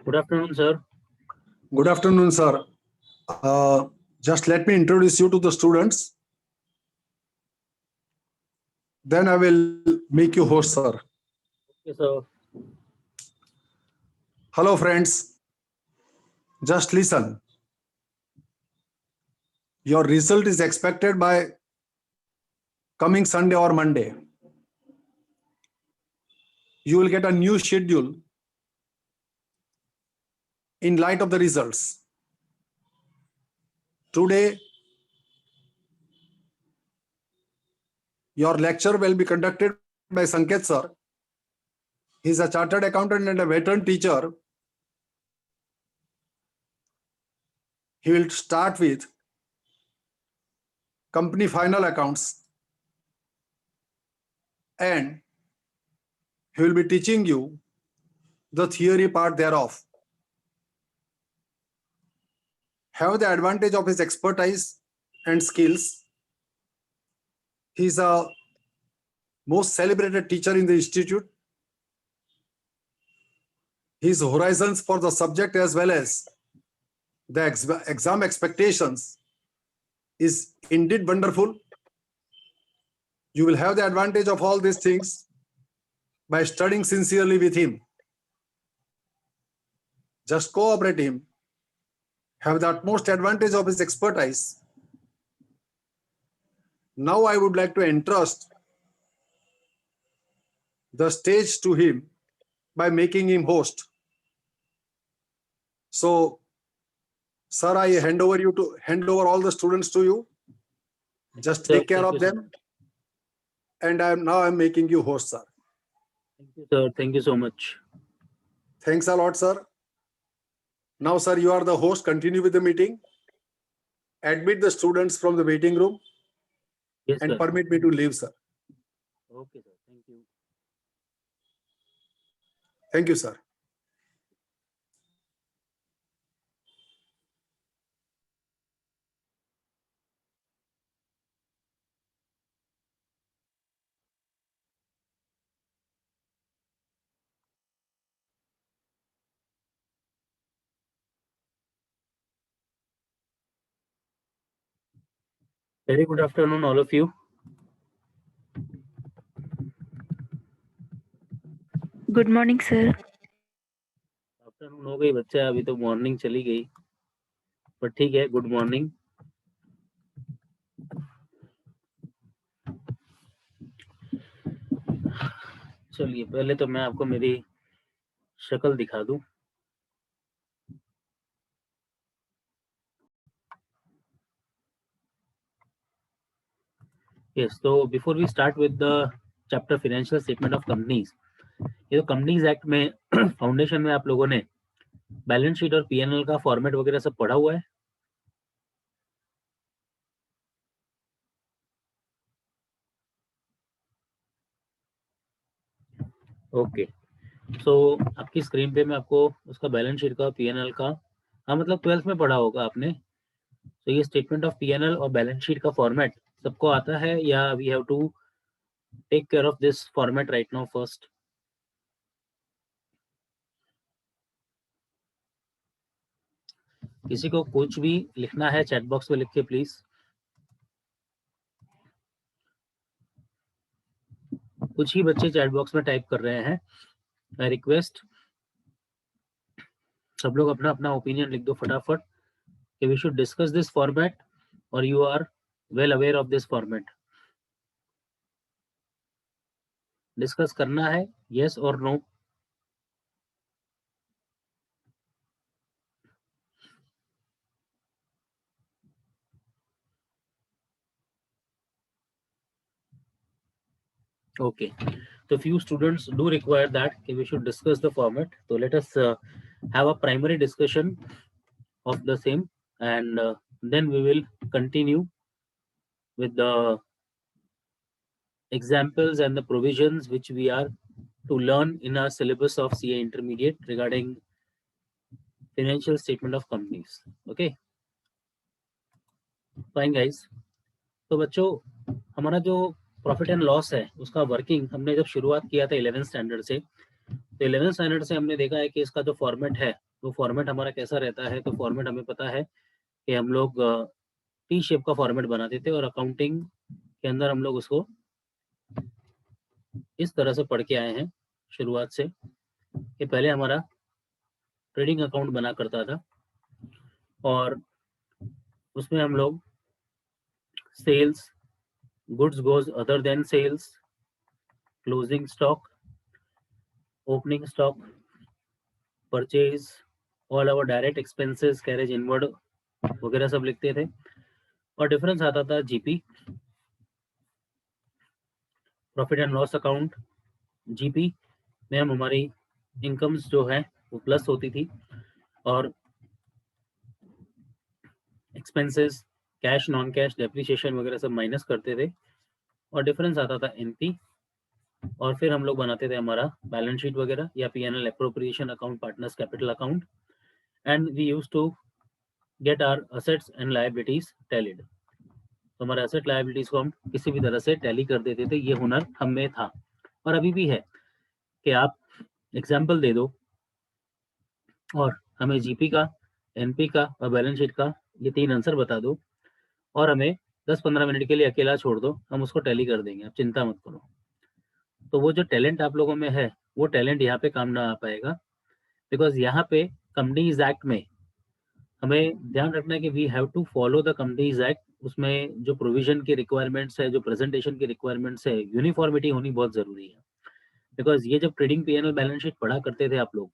Good afternoon, sir. Good afternoon, sir. Just let me introduce you to the students. Then I will make you host, sir. Okay, sir. Hello, friends. Just listen. Your result is expected by coming Sunday or Monday. You will get a new schedule in light of the results. Today, your lecture will be conducted by Sanket sir. He is a chartered accountant and a veteran teacher. He will start with company final accounts and he will be teaching you the theory part thereof. Have the advantage of his expertise and skills. He is a most celebrated teacher in the institute. His horizons for the subject as well as the exam expectations is indeed wonderful. You will have the advantage of all these things by studying sincerely with him. Just cooperate him. Have the utmost advantage of his expertise. Now I would like to entrust the stage to him by making him host. So, sir, I hand over all the students to you. Just take care of them. And I'm making you host, sir. Thank you, sir. Thank you so much. Thanks a lot, sir. Now, sir, you are the host. Continue with the meeting. Admit the students from the waiting room. Yes, and sir. Permit me to leave, sir. Okay, sir. Thank you. Thank you, sir. Very good afternoon, all of you. Good morning sir. Afternoon हो गई बच्चा, अभी तो morning चली गई, पर ठीक है, गुड मॉर्निंग। चलिए, पहले तो मैं आपको मेरी शक्ल दिखा दूं। Yes, so before we start with the chapter financial statement of companies, ये तो कंपनीज एक्ट में फाउंडेशन में आप लोगों ने बैलेंस शीट और पीएनएल का फॉर्मेट वगैरह सब पढ़ा हुआ है। ओके, सो आपकी स्क्रीन पे मैं आपको उसका बैलेंस शीट का पीएनएल का, हाँ मतलब 12th में पढ़ा होगा आपने। तो ये स्टेटमेंट ऑफ पीएनएल और बैलेंस शीट का फॉर्मेट सबको आता है या we have to take care of this format right now first? किसी को कुछ भी लिखना है चैट बॉक्स में लिख के प्लीज। कुछ ही बच्चे चैट बॉक्स में टाइप कर रहे हैं। आई रिक्वेस्ट सब लोग अपना अपना ओपिनियन लिख दो फटाफट कि we should discuss this format और you are well aware of this format. Discuss करना है, यस और no? Okay, so few students do require that we should discuss the format. So let us have a primary discussion of the same, and then we will continue with the examples and the provisions which we are to learn in our syllabus of CA Intermediate regarding financial statement of companies. Okay, fine guys. तो बच्चों, हमारा जो profit and loss है उसका working हमने जब शुरुआत किया था 11th स्टैंडर्ड से, तो 11th स्टैंडर्ड से हमने देखा है कि इसका जो फॉर्मेट है तो फॉर्मेट हमारा कैसा रहता है, तो फॉर्मेट हमें पता है कि हम लोग टी शेप का फॉर्मेट बनाते थे और अकाउंटिंग के अंदर हम लोग उसको इस तरह से पढ़ के आए हैं शुरुआत से, कि पहले हमारा ट्रेडिंग अकाउंट बना करता था और उसमें हम लोग sales, goods goes other than sales, closing stock, opening stock, purchase, all our direct expenses, carriage inward वगैरह सब लिखते थे। और डिफरेंस आता था GP, profit and loss account. GP में हम हमारी इनकम्स जो है वो प्लस होती थी और expenses, cash, non cash, depreciation वगैरह सब माइनस करते थे। और डिफरेंस आता था एनपी, और फिर हम लोग बनाते थे हमारा बैलेंस शीट वगैरह या PNL, appropriation account, partners capital account, and we used to get our assets and liabilities tallied. तो हमारे असेट लायबिलिटीज को हम किसी भी तरह से टैली कर देते थे। ये हुनर हम में था और अभी भी है कि आप एग्जाम्पल दे दो और हमें जीपी का, एनपी का और बैलेंस शीट का ये 3 आंसर बता दो और हमें 10-15 मिनट के लिए अकेला छोड़ दो, हम उसको टैली कर देंगे, आप चिंता मत करो। तो वो जो टैलेंट आप लोगों में है, वो टैलेंट यहाँ पे काम ना आ पाएगा, बिकॉज यहाँ पे कंपनीज एक्ट में हमें ध्यान रखना है कि we have to follow the companies act. उसमें जो प्रोविजन की रिक्वायरमेंट्स है, जो प्रेजेंटेशन की रिक्वायरमेंट्स है, यूनिफॉर्मिटी होनी बहुत जरूरी है। बिकॉज ये जब ट्रेडिंग पीएनएल बैलेंस शीट पढ़ा करते थे आप लोग,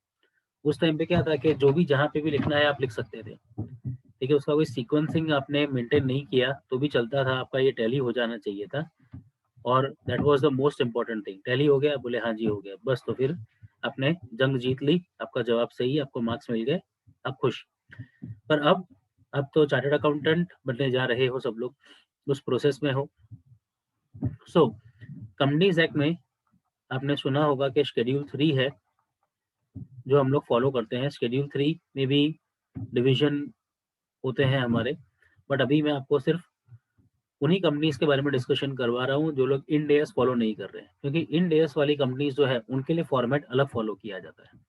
उस टाइम पे क्या था कि जो भी जहाँ पे भी लिखना है आप लिख सकते थे, ठीक है। उसका कोई सीक्वेंसिंग आपने मेंटेन नहीं किया तो भी चलता था, आपका ये टैली हो जाना चाहिए था। और that was the most important thing. Tally हो गया, बोले हाँ जी हो गया, बस तो फिर आपने जंग जीत ली, आपका जवाब सही, आपको मार्क्स मिल गए, आप खुश। पर अब तो चार्टर्ड अकाउंटेंट बनने जा रहे हो सब लोग, उस प्रोसेस में हो। सो कंपनीज एक्ट में आपने सुना होगा कि शेड्यूल 3 है जो हम लोग फॉलो करते हैं। शेड्यूल 3 में भी डिवीजन होते हैं हमारे, बट अभी मैं आपको सिर्फ उन्हीं कंपनीज के बारे में डिस्कशन करवा रहा हूँ जो लोग इंड एएस फॉलो नहीं कर रहे हैं, क्योंकि इंड एएस वाली कंपनीज जो है उनके लिए फॉर्मेट अलग फॉलो किया जाता है।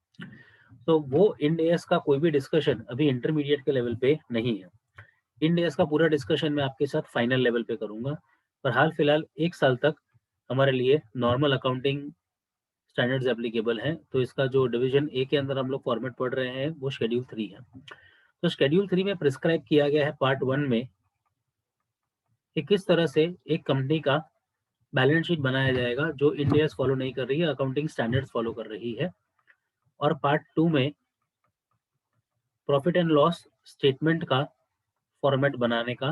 तो वो इंड एएस का कोई भी डिस्कशन अभी इंटरमीडिएट के लेवल पे नहीं है। इंड एएस का पूरा डिस्कशन मैं आपके साथ फाइनल लेवल पे करूंगा, पर हाल फिलहाल 1 साल तक हमारे लिए नॉर्मल अकाउंटिंग स्टैंडर्ड्स एप्लीकेबल हैं। तो इसका जो डिवीजन ए के अंदर हम लोग फॉर्मेट पढ़ रहे हैं वो शेड्यूल 3 है। तो शेड्यूल 3 में प्रिस्क्राइब किया गया है पार्ट 1 में कि किस तरह से एक कंपनी का बैलेंस शीट बनाया जाएगा जो इंड एएस फॉलो नहीं कर रही है, अकाउंटिंग स्टैंडर्ड्स फॉलो कर रही है। और पार्ट 2 में प्रॉफिट एंड लॉस स्टेटमेंट का फॉर्मेट बनाने का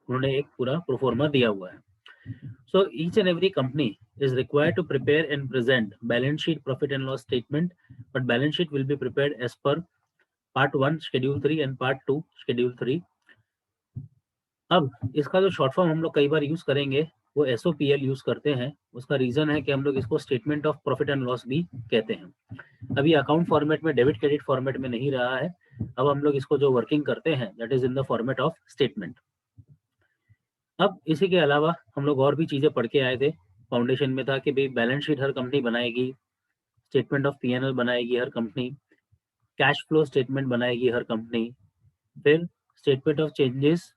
उन्होंने एक पूरा प्रोफॉर्मा दिया हुआ है। So each and every company is required to prepare and present balance sheet, profit and loss statement, but balance sheet will be prepared as per part 1 schedule 3 and part 2 schedule 3। अब इसका जो short form हम लोग कई बार use करेंगे वो एसओपीएल use करते हैं। उसका रीजन है कि हम लोग इसको statement of profit and loss भी कहते हैं। अभी अकाउंट फॉर्मेट में, डेबिट क्रेडिट फॉर्मेट में नहीं रहा है। अब हम लोग इसको जो वर्किंग करते हैं that is in the format of statement. अब इसी के अलावा हम लोग और भी चीजें पढ़ के आए थे। फाउंडेशन में था कि भाई बैलेंस शीट हर कंपनी बनाएगी, स्टेटमेंट ऑफ पीएनएल बनाएगी हर कंपनी, कैश फ्लो स्टेटमेंट बनाएगी हर कंपनी, फिर statement of changes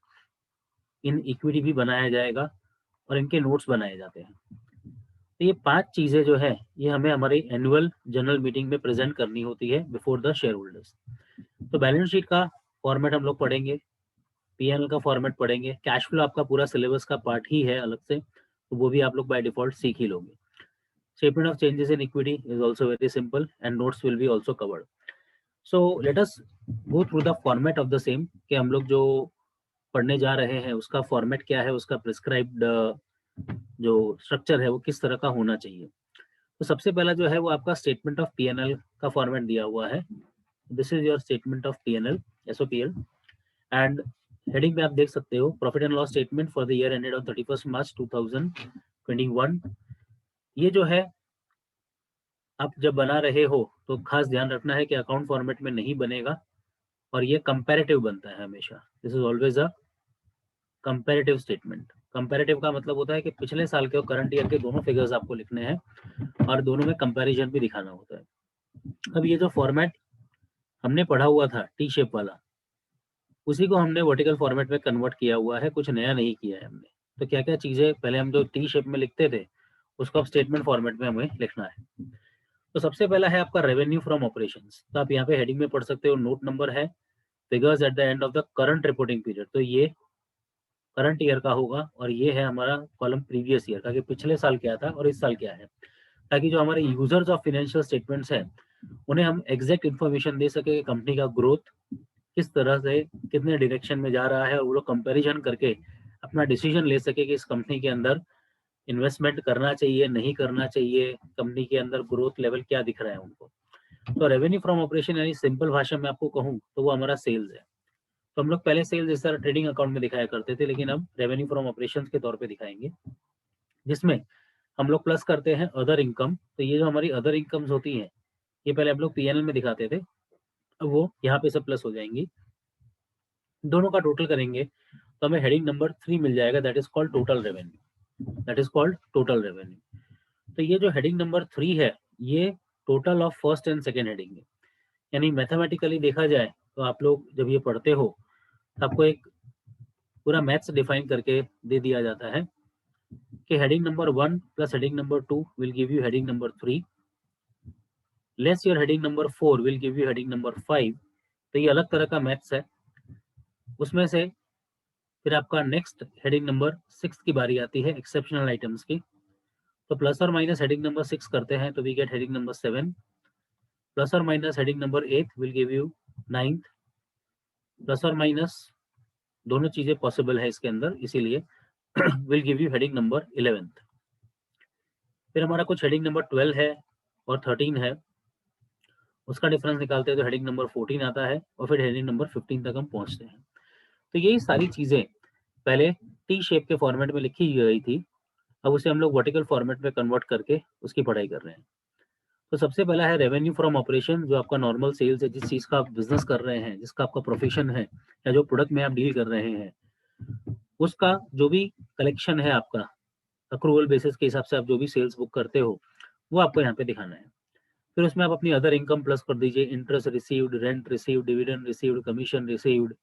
in equity भी बनाया जाएगा और इनके नोट्स बनाए जाते हैं। तो ये 5 चीजें जो है ये हमें हमारी एनुअल जनरल मीटिंग में प्रेजेंट करनी होती है बिफोर द शेयर होल्डर्स। तो बैलेंस शीट का फॉर्मेट हम लोग पढ़ेंगे, पीएनएल का फॉर्मेट पढ़ेंगे, कैश फ्लो आपका पूरा सिलेबस का पार्ट ही है अलग से, तो वो भी आप लोग बाय डिफॉल्ट सीख ही लोगे। Statement of changes in equity is also very simple and notes will be also covered. So let us go through the format of the same कि हम लोग जो पढ़ने जा रहे हैं उसका फॉर्मेट क्या है, उसका प्रिस्क्राइब्ड जो स्ट्रक्चर है वो किस तरह का होना चाहिए। तो सबसे पहला जो है वो आपका स्टेटमेंट ऑफ पीएनएल का फॉर्मेट दिया हुआ है। This is your statement of PNL SOPL and heading में आप देख सकते हो profit and loss statement for the year ended on 31 March 2021। ये जो है आप जब बना रहे हो तो खास ध्यान रखना है कि अकाउंट फॉर्मेट में नहीं बनेगा और ये कंपैरेटिव बनता है हमेशा। This is always a comparative statement. Comparative का मतलब होता है कि पिछले साल के और करंट ईयर के दोनों फिगर्स आपको लिखने हैं और दोनों में कंपैरिजन भी दिखाना होता है। अब ये जो फॉर्मेट हमने पढ़ा हुआ था टी शेप वाला, उसी को हमने वर्टिकल फॉर्मेट में कन्वर्ट किया हुआ है, कुछ नया नहीं किया है हमने। तो क्या क्या चीजें पहले हम जो टी शेप में लिखते थे उसको अब स्टेटमेंट फॉर्मेट में हमें लिखना है। तो सबसे पहला है आपका रेवेन्यू फ्रॉम ऑपरेशंस। तो आप यहाँ पे हेडिंग में पढ़ सकते हो, नोट नंबर है figures at the end of the current reporting period. तो ये करंट ईयर का होगा और ये है हमारा कॉलम प्रीवियस ईयर का, कि पिछले साल क्या था और इस साल क्या है, ताकि जो हमारे यूजर्स ऑफ फाइनेंशियल स्टेटमेंट्स हैं उन्हें हम एग्जैक्ट इन्फॉर्मेशन दे सके कंपनी का ग्रोथ किस तरह से कितने डायरेक्शन में जा रहा है, और वो लोग कंपैरिजन करके अपना डिसीजन ले सके कि इस कंपनी के अंदर इन्वेस्टमेंट करना चाहिए नहीं करना चाहिए, कंपनी के अंदर ग्रोथ लेवल क्या दिख रहा है उनको। तो रेवेन्यू फ्रॉम ऑपरेशन यानी सिंपल भाषा में आपको कहूँ तो वो हमारा सेल्स है। तो हम लोग पहले सेल्स इस तरह ट्रेडिंग अकाउंट में दिखाया करते थे, लेकिन अब रेवेन्यू फ्रॉम ऑपरेशंस के तौर पे दिखाएंगे, जिसमें हम लोग प्लस करते हैं अदर इनकम। तो ये जो हमारी अदर इनकम्स होती हैं, ये पहले हम लोग पीएनएल में दिखाते थे, अब वो यहाँ पे सब प्लस हो जाएंगी। दोनों का टोटल करेंगे तो हमें हेडिंग नंबर 3 मिल जाएगा, that is called total revenue, that is called total revenue. तो ये जो हेडिंग नंबर 3 है, ये total of first and second heading है। यानी मैथमेटिकली देखा जाए तो आप लोग जब ये पढ़ते हो तो आपको एक पूरा मैथ्स डिफाइन करके दे दिया जाता है कि heading number 1 plus heading number 2 will give you heading number 3, less your heading number 4 will give you heading number 5। तो ये अलग तरह का मैथ्स है। उसमें से फिर आपका नेक्स्ट हेडिंग नंबर 6 की बारी आती है, एक्सेप्शनल आइटम्स की। तो प्लस और माइनस हेडिंग नंबर 6 करते हैं तो we get heading number 7, plus और minus heading number 8 will give you 9th, plus और माइनस दोनों चीजें पॉसिबल है इसके अंदर, इसीलिए will give you heading number 11th। फिर हमारा कुछ हेडिंग नंबर 12 है और 13 है, उसका डिफरेंस निकालते हैं तो हेडिंग नंबर 14 आता है, और फिर हेडिंग नंबर 15 तक हम पहुंचते हैं। तो यही सारी चीजें पहले टी शेप के फॉर्मेट में लिखी गई थी, अब उसे हम लोग वर्टिकल फॉर्मेट में कन्वर्ट करके उसकी पढ़ाई कर रहे हैं। तो सबसे पहला है रेवेन्यू फ्रॉम ऑपरेशन, जो आपका नॉर्मल सेल्स है, जिस चीज का आप बिजनेस कर रहे हैं, जिसका आपका प्रोफेशन है या जो प्रोडक्ट में आप डील कर रहे हैं, उसका जो भी कलेक्शन है आपका अक्रूवल बेसिस के हिसाब से आप जो भी सेल्स बुक करते हो वो आपको यहाँ पे दिखाना है। फिर उसमें आप अपनी अदर इनकम प्लस कर दीजिए, interest received, rent received, dividend received, commission received,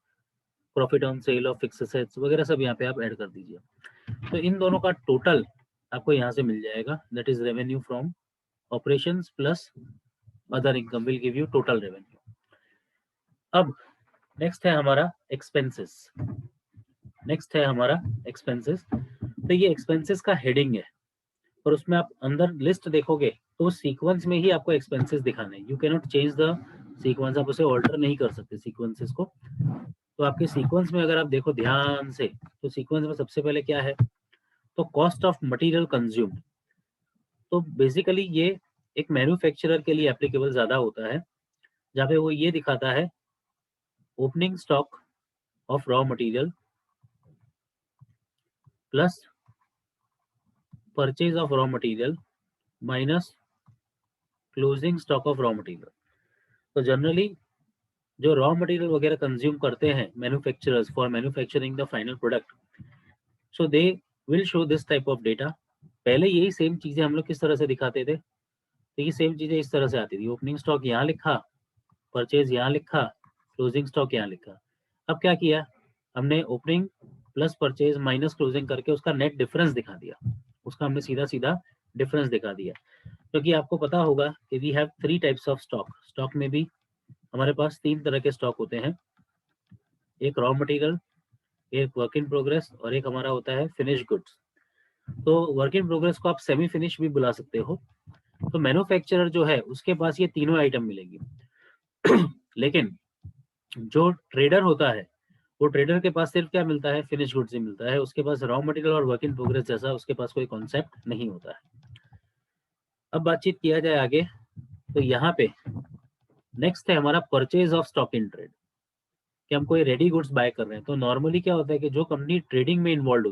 profit on sale of fixed assets वगैरह सब यहाँ पे आप ऐड कर दीजिए। तो इन दोनों का टोटल आपको यहाँ से मिल जाएगा, that is revenue from operations plus other income will give you total revenue. अब नेक्स्ट है हमारा एक्सपेंसेस। तो ये एक्सपेंसेस का हेडिंग है, और उसमें आप अंदर लिस्ट देखोगे तो सीक्वेंस में ही आपको एक्सपेंसेस दिखाने हैं। You can not change the sequence, आप उसे ऑल्टर नहीं कर सकते सीक्वेंसेस को। तो आपके सीक्वेंस में अगर आप देखो ध्यान से, तो सीक्वेंस में सबसे पहले क्या है, तो कॉस्ट ऑफ मटेरियल कंज्यूम्ड। तो बेसिकली ये एक मैन्युफैक्चरर के लिए एप्लीकेबल ज्यादा होता है, जहाँ पे वो ये दिखाता है opening stock of raw material plus purchase of raw material minus closing stock of raw material. तो जनरली जो रॉ मटेरियल वगैरह कंज्यूम करते हैं manufacturers for manufacturing the final product, so they will show this type of data. पहले यही same चीजें हम लोग किस तरह से दिखाते थे, तो ये सेम चीजें इस तरह से आती थी, ओपनिंग स्टॉक यहाँ लिखा, परचेज यहाँ लिखा, क्लोजिंग स्टॉक यहाँ लिखा। अब क्या किया हमने, opening plus purchase minus closing करके उसका नेट डिफरेंस दिखा दिया, उसका हमने सीधा सीधा डिफरेंस दिखा दिया। क्योंकि आपको पता होगा कि we have 3 types of stock. Stock में भी हमारे पास 3 तरह के स्टॉक होते हैं, एक रॉ मटेरियल, एक वर्क इन प्रोग्रेस, और एक हमारा होता है फिनिश गुड्स। तो वर्क इन प्रोग्रेस को आप सेमी फिनिश भी बुला सकते हो। तो मैन्युफैक्चरर जो है उसके पास ये तीनों आइटम मिलेगी लेकिन जो ट्रेडर होता है, वो ट्रेडर के पास सिर्फ क्या मिलता है, फिनिश गुड्स ही मिलता है, उसके पास रॉ मटेरियल और वर्क इन प्रोग्रेस जैसा उसके पास कोई कॉन्सेप्ट नहीं होता है। अब बातचीत किया जाए आगे, तो यहाँ पे नेक्स्ट है हमारा purchase of stock in trade, कि हम कोई रेडी गुड्स बाय कर रहे हैं। तो नॉर्मली क्या होता है कि जो कंपनी ट्रेडिंग में इन्वॉल्व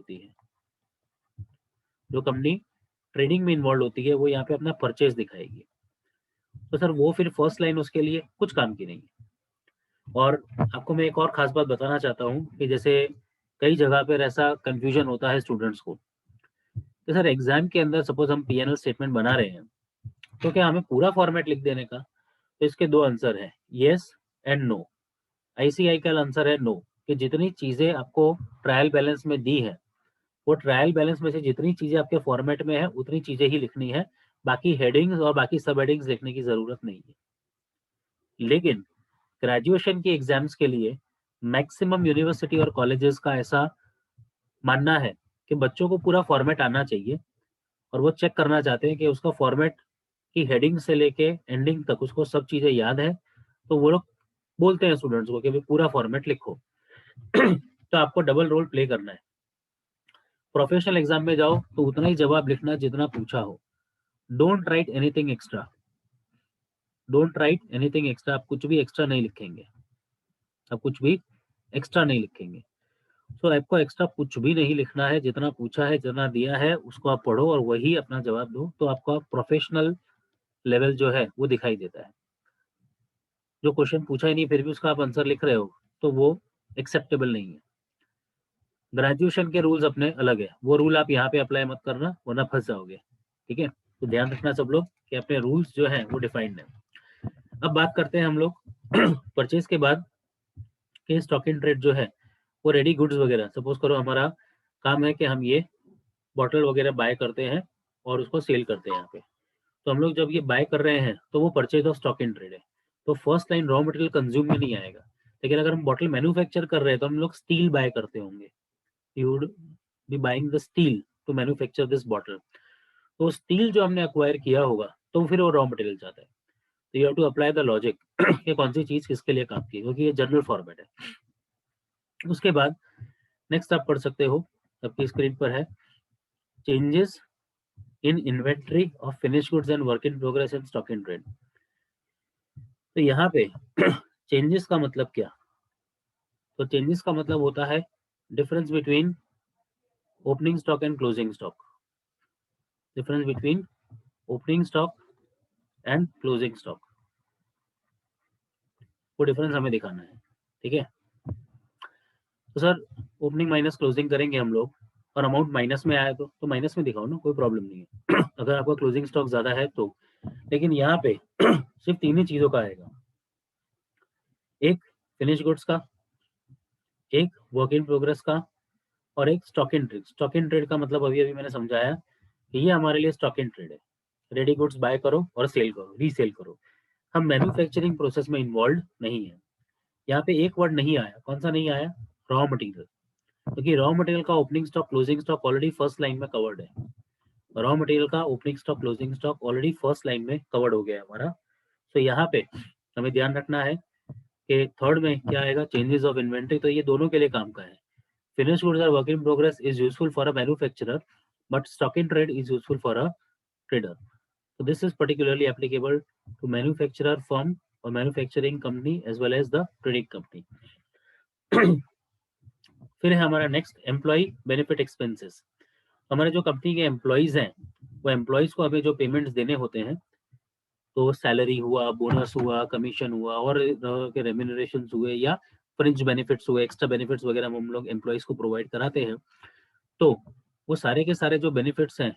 होती है, वो यहाँ पे अपना परचेज दिखाएगी। तो सर वो फिर फर्स्ट लाइन उसके लिए कुछ काम की नहीं है। और आपको मैं एक और खास बात बताना चाहता हूँ कि जैसे कई जगह पर ऐसा कंफ्यूजन होता है स्टूडेंट्स को कि सर एग्जाम के अंदर सपोज हम पीएनएल स्टेटमेंट बना रहे हैं, तो क्या हमें पूरा फॉर्मेट लिख देने का? तो इसके 2 आंसर है, येस एंड नो। ICI का आंसर है नो, कि जितनी चीजें आपको ट्रायल बैलेंस में दी है, वो ट्रायल बैलेंस में से जितनी चीजें आपके फॉर्मेट में है उतनी चीजें ही लिखनी है, बाकी हेडिंग्स और बाकी सब हेडिंग्स लिखने की जरूरत नहीं है। लेकिन ग्रेजुएशन की एग्जाम्स के लिए मैक्सिमम यूनिवर्सिटी और कॉलेजेस का ऐसा मानना है कि बच्चों को पूरा फॉर्मेट आना चाहिए, और वो चेक करना चाहते हैं कि उसका फॉर्मेट की हेडिंग से लेके एंडिंग तक उसको सब चीजें याद है। तो वो लोग बोलते हैं स्टूडेंट्स को कि भाई पूरा फॉर्मेट लिखो। तो आपको डबल रोल प्ले करना है। प्रोफेशनल एग्जाम में जाओ तो उतना ही जवाब लिखना जितना पूछा हो। Don't write anything extra, don't write anything extra. आप कुछ भी एक्स्ट्रा नहीं लिखेंगे, आप कुछ भी एक्स्ट्रा नहीं लिखेंगे। तो आपको एक्स्ट्रा कुछ भी नहीं लिखना है, जितना पूछा है जितना दिया है उसको आप पढ़ो और वही अपना जवाब दो, तो आपका प्रोफेशनल लेवल जो है वो दिखाई देता है। जो क्वेश्चन पूछा ही नहीं फिर भी उसका आप आंसर लिख रहे हो तो वो एक्सेप्टेबल नहीं है। ग्रेजुएशन के रूल्स अपने अलग है, वो रूल आप यहाँ पे अप्लाई मत करना वरना फंस जाओगे। ठीक है, तो ध्यान रखना सब लोग कि अपने रूल्स जो है वो डिफाइंड है। अब बात करते हैं हम लोग परचेज के बाद के स्टॉक इन ट्रेड जो है वो रेडी गुड्स वगैरह। सपोज करो हमारा काम है कि हम ये बॉटल वगैरह बाय करते हैं और उसको सेल करते हैं यहाँ पे। तो हम लोग जब ये बाय कर रहे हैं तो वो purchase of stock in trade है। तो first line raw material consume में नहीं आएगा। लेकिन अगर हम बॉटल मैन्युफैक्चर कर रहे हैं तो हम लोग स्टील बाय करते होंगे, you would be buying the steel to manufacture this bottle. तो स्टील जो हमने अक्वायर किया होगा तो फिर वो रॉ मटेरियल जाता है। तो you have to apply the logic कि कौन सी चीज किसके लिए काम की, क्योंकि ये जनरल फॉर्मेट है। उसके बाद नेक्स्ट आप पढ़ सकते हो, आपकी स्क्रीन पर है, changes in inventory of finish goods and work in progress and stock in trade. तो यहाँ पे चेंजेस का मतलब क्या? तो चेंजेस का मतलब होता है difference between opening stock and closing stock, difference between opening stock and closing stock, वो डिफरेंस हमें दिखाना है। ठीक है, तो सर ओपनिंग माइनस क्लोजिंग करेंगे हम लोग और अमाउंट माइनस में आया तो माइनस में दिखाओ ना, कोई प्रॉब्लम नहीं है अगर आपका क्लोजिंग स्टॉक ज्यादा है तो। लेकिन यहाँ पे सिर्फ तीन ही चीजों का आएगा, एक फिनिश गुड्स का, एक वर्क इन प्रोग्रेस का, और एक stock in trade. Stock in trade का मतलब अभी अभी मैंने समझाया कि ये हमारे लिए स्टॉक इन ट्रेड है। रेडी गुड्स बाय करो और सेल करो, रीसेल करो। हम मैन्युफैक्चरिंग प्रोसेस में इन्वॉल्व नहीं है। यहाँ पे एक वर्ड नहीं आया, कौन सा नहीं आया? Raw material. क्योंकि रॉ मटेरियल का opening stock closing stock already first line में कवर्ड है। रॉ मटेरियल का opening stock closing stock already first line में कवर्ड हो गया है हमारा। तो यहाँ पे हमें ध्यान रखना है कि थर्ड में क्या आएगा, चेंजेस ऑफ इन्वेंट्री। तो ये दोनों के लिए काम का है। फिनिश गुड्स और work in progress is useful for a manufacturer, but stock in trade is useful for a trader. So this is particularly applicable to manufacturer firm or manufacturing company as well as the trading company. फिर है हमारा next employ benefit expenses. हमारे जो company के employees हैं वो employees को हमें जो पेमेंट्स देने होते हैं, तो सैलरी हुआ, बोनस हुआ, कमीशन हुआ और के रेम्यूनरेशन हुए या फ्रिंज बेनिफिट्स हुए, एक्स्ट्रा बेनिफिट्स वगैरह हम लोग एम्प्लॉयज को प्रोवाइड कराते हैं। तो वो सारे के सारे जो बेनिफिट्स हैं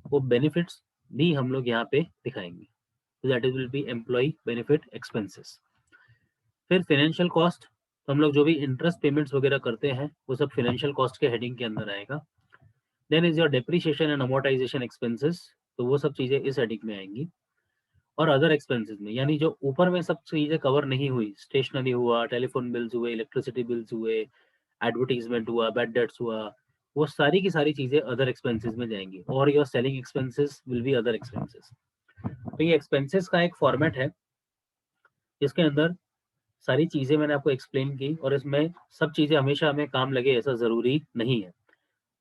वो बेनिफिट्स भी हम लोग यहाँ पे दिखाएंगे। तो that is will be employ benefit expenses. फिर फाइनेंशियल कॉस्ट, तो हम लोग जो भी इंटरेस्ट पेमेंट्स वगैरह करते हैं वो सब फाइनेंशियल कॉस्ट के हेडिंग के अंदर आएगा। Then is your depreciation and amortisation expenses, तो वो सब चीजें इस हेडिंग में आएंगी। और अदर एक्सपेंसेस में, यानी जो ऊपर में सब चीजें कवर नहीं हुई, स्टेशनरी हुआ, टेलीफोन बिल्स हुए, इलेक्ट्रिसिटी बिल्स हुए, एडवर्टीजमेंट हुआ, बैड डेट्स हुआ, वो सारी की सारी चीजें अदर एक्सपेंसेस में जाएंगी। और your selling expenses will be other expenses. तो ये एक्सपेंसेस का एक फॉर्मेट है जिसके अंदर सारी चीजें मैंने आपको एक्सप्लेन की, और इसमें सब चीजें हमेशा हमें काम लगे ऐसा जरूरी नहीं है।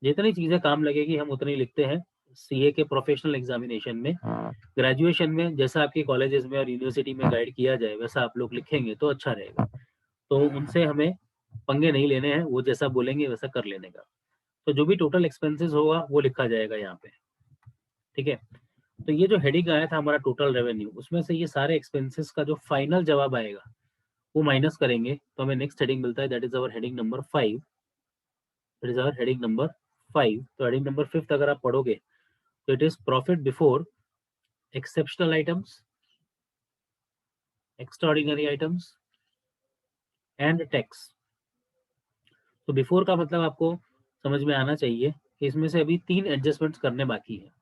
जितनी चीजें काम लगेगी हम उतनी लिखते हैं। सीए के प्रोफेशनल एग्जामिनेशन में, ग्रेजुएशन में जैसा आपके कॉलेजेस में और यूनिवर्सिटी में गाइड किया जाए वैसा आप लोग लिखेंगे तो अच्छा रहेगा। तो उनसे हमें पंगे नहीं लेने हैं, वो जैसा बोलेंगे वैसा कर लेने का। तो जो भी टोटल एक्सपेंसेस होगा वो लिखा जाएगा यहाँ पे। ठीक है, तो ये जो हेडिंग आया था हमारा टोटल रेवेन्यू, उसमें से ये सारे एक्सपेंसेस का जो फाइनल जवाब आएगा वो माइनस करेंगे तो हमें नेक्स्ट हेडिंग मिलता है, that is our heading number 5। That is our heading number 5। तो हेडिंग नंबर 5 अगर आप पढ़ोगे तो it is profit before exceptional items, extraordinary items, and tax. तो बिफोर का मतलब आपको समझ में आना चाहिए कि इसमें से अभी 3 एडजस्टमेंट्स करने बाकी है।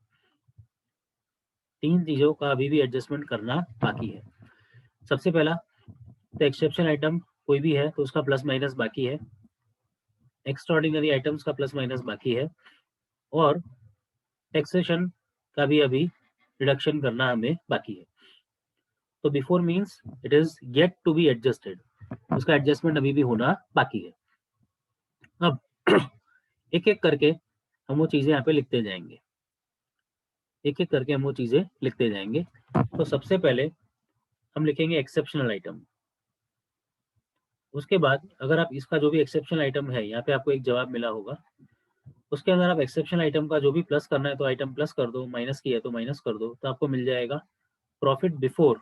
3 चीज़ों का अभी भी एडजस्टमेंट करना बाकी है। सबसे पहला, तो एक्सेप्शनल आइटम कोई भी है तो उसका प्लस माइनस बाकी है, एक्स्ट्राऑर्डिनरी आइटम्स का प्लस माइनस बाकी है, और टैक्सेशन का भी अभी रिडक्शन करना हमें बाकी है। तो before means it is yet to be adjusted, उसका एडजस्टमेंट अभी भी होना बाकी है। अब एक एक करके हम वो चीजें यहाँ पे लिखते जाएंगे, एक एक करके हम वो चीजें लिखते जाएंगे। तो सबसे पहले हम लिखेंगे एक्सेप्शनल आइटम। उसके बाद अगर आप इसका जो भी एक्सेप्शनल आइटम है, यहाँ पे आपको एक जवाब मिला होगा, उसके अंदर आप एक्सेप्शनल आइटम का जो भी प्लस करना है तो आइटम प्लस कर दो, माइनस किया है तो माइनस कर दो, तो आपको मिल जाएगा प्रॉफिट बिफोर।